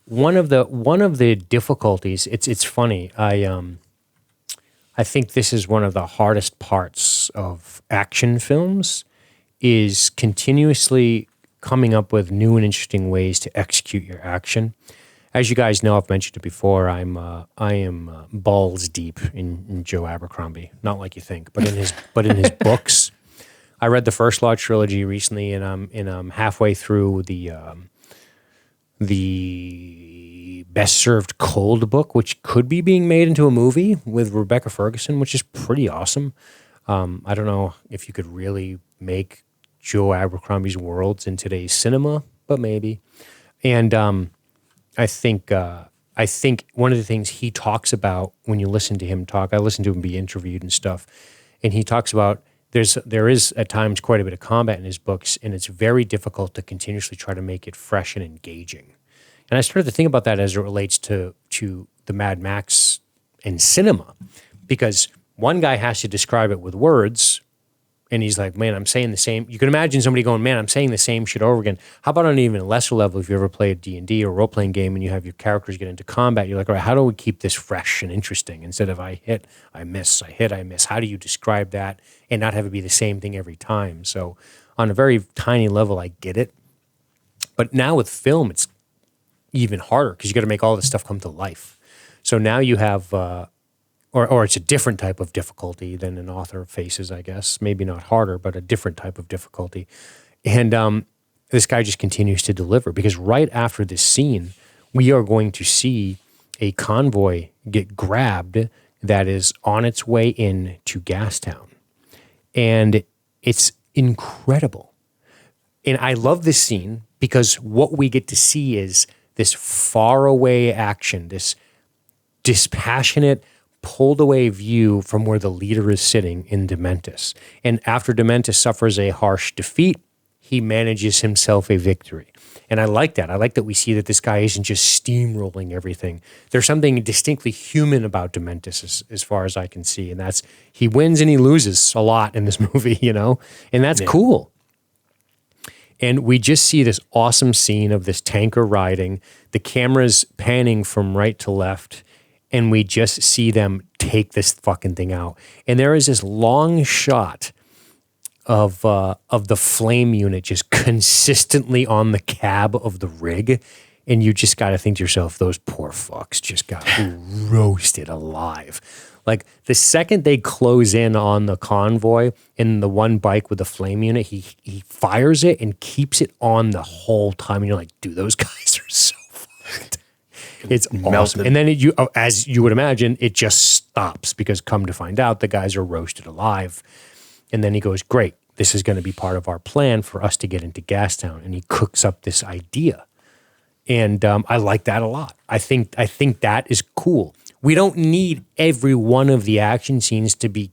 one of the difficulties. It's funny. I think this is one of the hardest parts of action films, is continuously coming up with new and interesting ways to execute your action. As you guys know, I've mentioned it before. I am balls deep in Joe Abercrombie. Not like you think, but in his books. I read the First Law trilogy recently, and I'm halfway through the Best Served Cold book, which could be being made into a movie with Rebecca Ferguson, which is pretty awesome. I don't know if you could really make Joe Abercrombie's worlds in today's cinema, but maybe. And I think one of the things he talks about when you listen to him talk, I listen to him be interviewed and stuff, and he talks about there is at times quite a bit of combat in his books, and it's very difficult to continuously try to make it fresh and engaging. And I started to think about that as it relates to the Mad Max and cinema, because one guy has to describe it with words, and he's like, man, I'm saying the same. You can imagine somebody going, man, I'm saying the same shit over again. How about on an even lesser level, if you ever play a D&D or role-playing game and you have your characters get into combat, you're like, all right, how do we keep this fresh and interesting? Instead of I hit, I miss, I hit, I miss. How do you describe that and not have it be the same thing every time? So on a very tiny level, I get it. But now with film, it's even harder because you got to make all this stuff come to life. So now you have... Or it's a different type of difficulty than an author faces, I guess. Maybe not harder, but a different type of difficulty. And this guy just continues to deliver, because right after this scene, we are going to see a convoy get grabbed that is on its way in to Gastown. And it's incredible. And I love this scene because what we get to see is this faraway action, this dispassionate, pulled away view from where the leader is sitting in Dementus. And after Dementus suffers a harsh defeat, he manages himself a victory. And I like that. I like that we see that this guy isn't just steamrolling everything. There's something distinctly human about Dementus as far as I can see. And that's, he wins and he loses a lot in this movie, you know? And that's cool. And we just see this awesome scene of this tanker riding, the camera's panning from right to left, and we just see them take this fucking thing out. And there is this long shot of the flame unit just consistently on the cab of the rig. And you just got to think to yourself, those poor fucks just got roasted alive. Like the second they close in on the convoy in the one bike with the flame unit, he fires it and keeps it on the whole time. And you're like, dude, those guys are so fucked. It's awesome. And then as you would imagine, it just stops because come to find out, the guys are roasted alive. And then he goes, great, this is going to be part of our plan for us to get into Gastown. And he cooks up this idea. And I like that a lot. I think that is cool. We don't need every one of the action scenes to be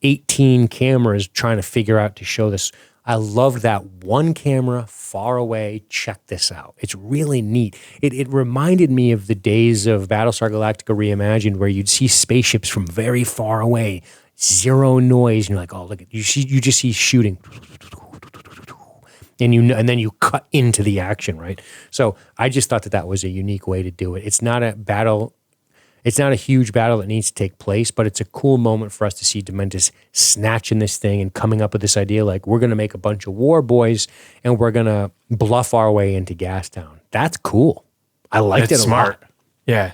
18 cameras trying to figure out to show this. I love that one camera far away. Check this out. It's really neat. It reminded me of the days of Battlestar Galactica Reimagined, where you'd see spaceships from very far away, zero noise, and you're like, oh, look at you just see shooting, and then you cut into the action, right? So I just thought that was a unique way to do it. It's not a battle. It's not a huge battle that needs to take place, but it's a cool moment for us to see Dementus snatching this thing and coming up with this idea like, we're going to make a bunch of war boys and we're going to bluff our way into Gastown. That's cool. I liked it a lot. Yeah.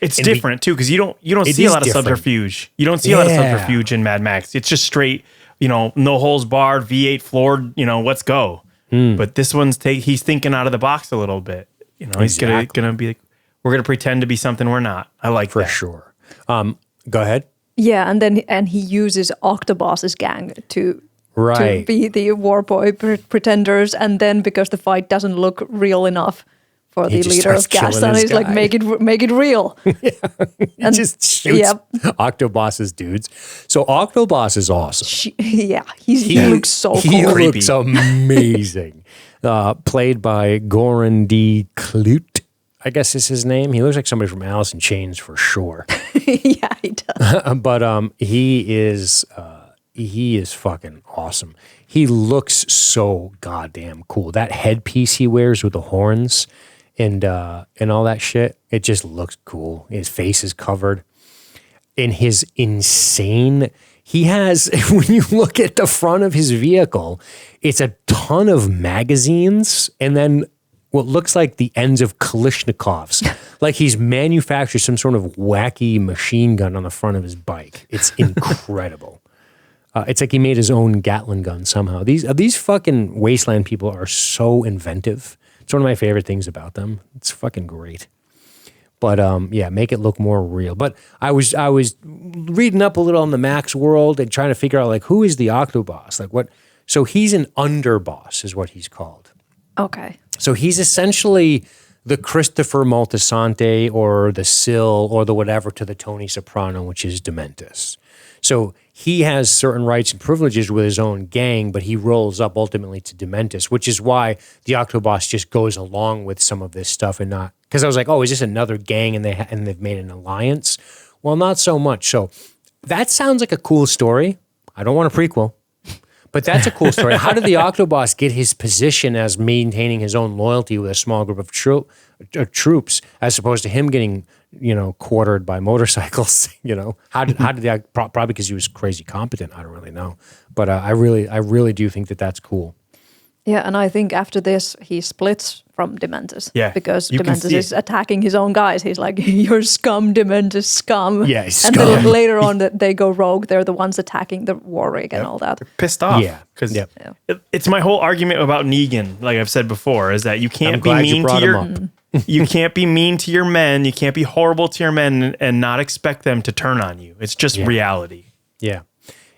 It's different too, because you don't see a lot of subterfuge. You don't see a lot of subterfuge in Mad Max. It's just straight, no holes barred, V8 floored, let's go. But this one's he's thinking out of the box a little bit. He's gonna be like, we're going to pretend to be something we're not. I like that. For sure. Go ahead. Yeah, and he uses Octobos's gang to be the war boy pretenders, and then because the fight doesn't look real enough for He the just leader of starts killing Gaston. this He's like, guy. make it real. He just shoots Octobos's dudes. So Octobos is awesome. Yeah, he looks so cool. He Creepy. looks amazing. Played by Goran D. Clute, I guess is his name. He looks like somebody from Alice in Chains for sure. Yeah, he does. But he is fucking awesome. He looks so goddamn cool. That headpiece he wears with the horns and all that shit, it just looks cool. His face is covered. And his insane, he has, when you look at the front of his vehicle, it's a ton of magazines and then what looks like the ends of Kalashnikovs. Like he's manufactured some sort of wacky machine gun on the front of his bike. It's incredible. It's like he made his own Gatling gun somehow. These fucking Wasteland people are so inventive. It's one of my favorite things about them. It's fucking great. But yeah, make it look more real. But I was reading up a little on the Max world and trying to figure out like who is the Octoboss? Like what? So he's an underboss, is what he's called. Okay. So he's essentially the Christopher Moltisanti or the Syl or the whatever to the Tony Soprano, which is Dementis. So he has certain rights and privileges with his own gang, but he rolls up ultimately to Dementis, which is why the Octoboss just goes along with some of this stuff and not because I was like, oh, is this another gang and they've made an alliance? Well, not so much. So that sounds like a cool story. I don't want a prequel, but that's a cool story. How did the Octoboss get his position as maintaining his own loyalty with a small group of troops, as opposed to him getting quartered by motorcycles? How did that? Probably because he was crazy competent. I don't really know, but I really do think that that's cool. Yeah, and I think after this, he splits from Dementis. Yeah, Because you can Dementis see is it. attacking his own guys. He's like, you're scum, Dementis, scum. Yeah, he's and scum. then later on, they go rogue. They're the ones attacking the war rig and all that. Pissed off. Yeah, Because yep. it's my whole argument about Negan, like I've said before, is that you can't I'm be glad you mean brought to him your you can't be mean to your men, you can't be horrible to your men and not expect them to turn on you. It's just reality. Yeah.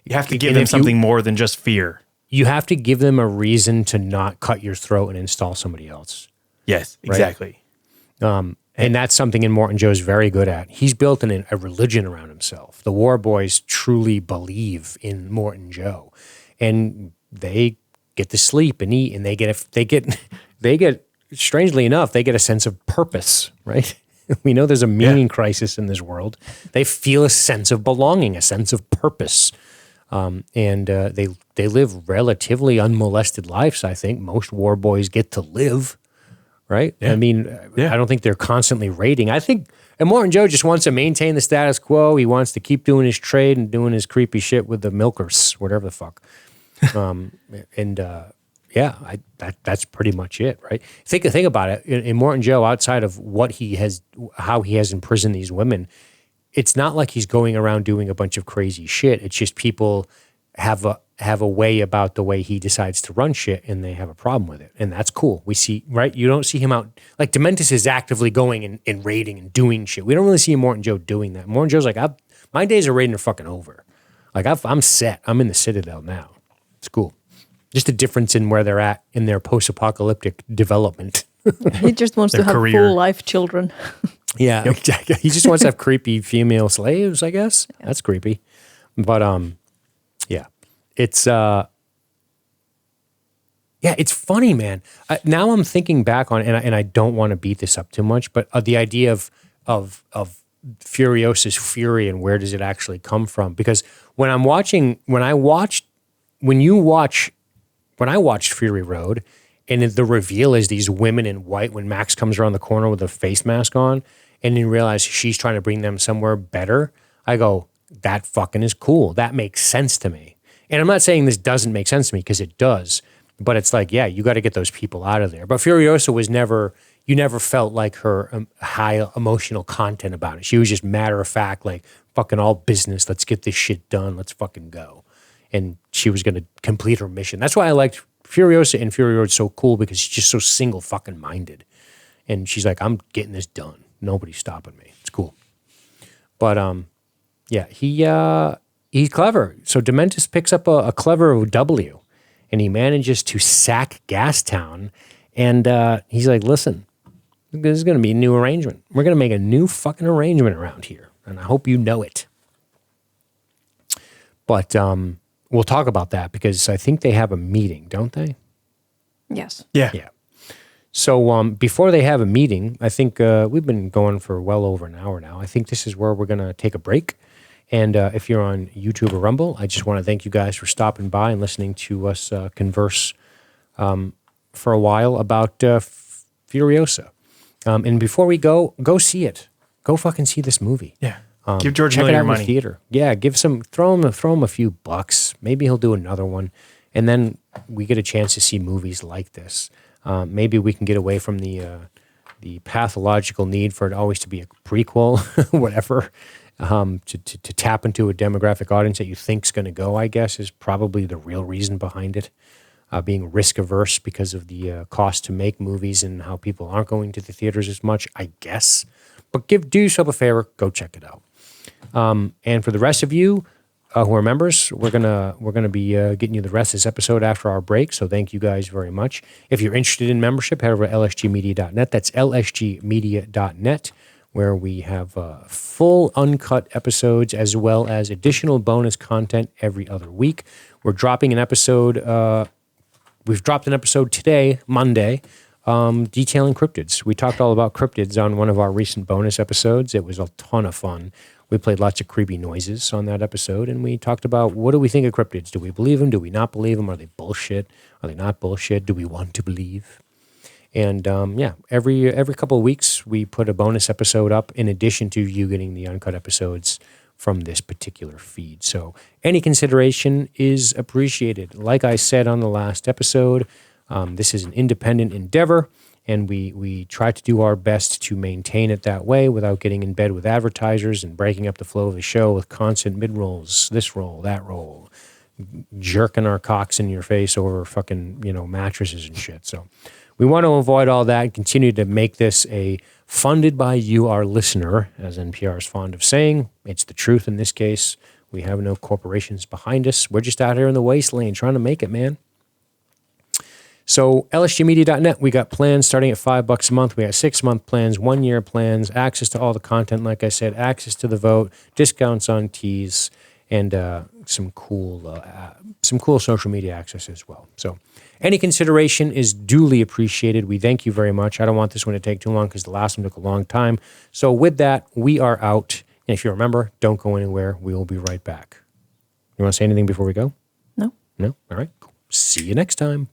You have to give And them if you- something more than just fear. You have to give them a reason to not cut your throat and install somebody else. Yes, exactly. And that's something in Morton Joe's very good at. He's built a religion around himself. The War Boys truly believe in Morton Joe, and they get to sleep and eat, and they get strangely enough, they get a sense of purpose, right? We know there's a meaning crisis in this world. They feel a sense of belonging, a sense of purpose. And they live relatively unmolested lives. I think most war boys get to live, right? Yeah. I mean, Yeah. I don't think they're constantly raiding. I think, and Morton Joe just wants to maintain the status quo. He wants to keep doing his trade and doing his creepy shit with the milkers, whatever the fuck. That's pretty much it, right? Think about it. In Morton Joe, outside of how he has imprisoned these women, it's not like he's going around doing a bunch of crazy shit. It's just people have a way about the way he decides to run shit, and they have a problem with it, and that's cool. We see, right? You don't see him out like Dementis is actively going and raiding and doing shit. We don't really see Morton Joe doing that. Morton Joe's like, my days of raiding are fucking over. Like I'm set. I'm in the Citadel now. It's cool. Just a difference in where they're at in their post-apocalyptic development. He just wants to have career. full life children. Yeah, exactly. He just wants to have creepy female slaves, I guess. Yeah. That's creepy. But yeah. It's it's funny, man. Now I'm thinking back on and I don't want to beat this up too much, but the idea of Furiosa's fury and where does it actually come from? Because when I watched Fury Road, and the reveal is these women in white when Max comes around the corner with a face mask on, and you realize she's trying to bring them somewhere better. I go, that fucking is cool. That makes sense to me. And I'm not saying this doesn't make sense to me because it does, but it's like, yeah, you got to get those people out of there. But Furiosa was you never felt like her high emotional content about it. She was just matter of fact, like fucking all business. Let's get this shit done. Let's fucking go. And she was going to complete her mission. That's why I liked Furiosa and Fury Road so cool because she's just so single fucking minded. And she's like, I'm getting this done. Nobody's stopping me. It's cool. But yeah, he's clever. So Dementis picks up a clever W and he manages to sack Gastown. And he's like, listen, There's going to be a new arrangement. We're going to make a new fucking arrangement around here, and I hope you know it. But we'll talk about that because I think they have a meeting, don't they? Yes. Yeah. Yeah. So before they have a meeting, I think we've been going for well over an hour now. I think this is where we're going to take a break. And if you're on YouTube or Rumble, I just want to thank you guys for stopping by and listening to us converse for a while about Furiosa. And before we go see it. Go fucking see this movie. Yeah. Give George Check Miller it out your in money. the theater. Yeah, throw him a few bucks. Maybe he'll do another one, and then we get a chance to see movies like this. Maybe we can get away from the pathological need for it always to be a prequel, whatever. To tap into a demographic audience that you think's going to go, I guess, is probably the real reason behind it. Being risk averse because of the cost to make movies and how people aren't going to the theaters as much, I guess. But do yourself a favor, go check it out. And for the rest of you who are members, we're gonna be getting you the rest of this episode after our break. So thank you guys very much. If you're interested in membership, head over to lsgmedia.net. That's lsgmedia.net, where we have full uncut episodes as well as additional bonus content every other week. We're dropping an episode. We've dropped an episode today, Monday, detailing cryptids. We talked all about cryptids on one of our recent bonus episodes. It was a ton of fun. We played lots of creepy noises on that episode, and we talked about what do we think of cryptids? Do we believe them? Do we not believe them? Are they bullshit? Are they not bullshit? Do we want to believe? And every couple of weeks, we put a bonus episode up in addition to you getting the uncut episodes from this particular feed. So any consideration is appreciated. Like I said on the last episode, this is an independent endeavor, and we try to do our best to maintain it that way without getting in bed with advertisers and breaking up the flow of the show with constant mid-rolls, this roll, that roll, jerking our cocks in your face over fucking, mattresses and shit. So we want to avoid all that and continue to make this a funded by you, our listener, as NPR is fond of saying. It's the truth in this case. We have no corporations behind us. We're just out here in the wasteland trying to make it, man. So lsgmedia.net, we got plans starting at $5 a month. We got 6-month plans, 1-year plans, access to all the content, like I said, access to the vote, discounts on teas, and some cool social media access as well. So any consideration is duly appreciated. We thank you very much. I don't want this one to take too long because the last one took a long time. So with that, we are out. And if you remember, don't go anywhere. We will be right back. You want to say anything before we go? No. No? All right. Cool. See you next time.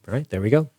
All right, there we go.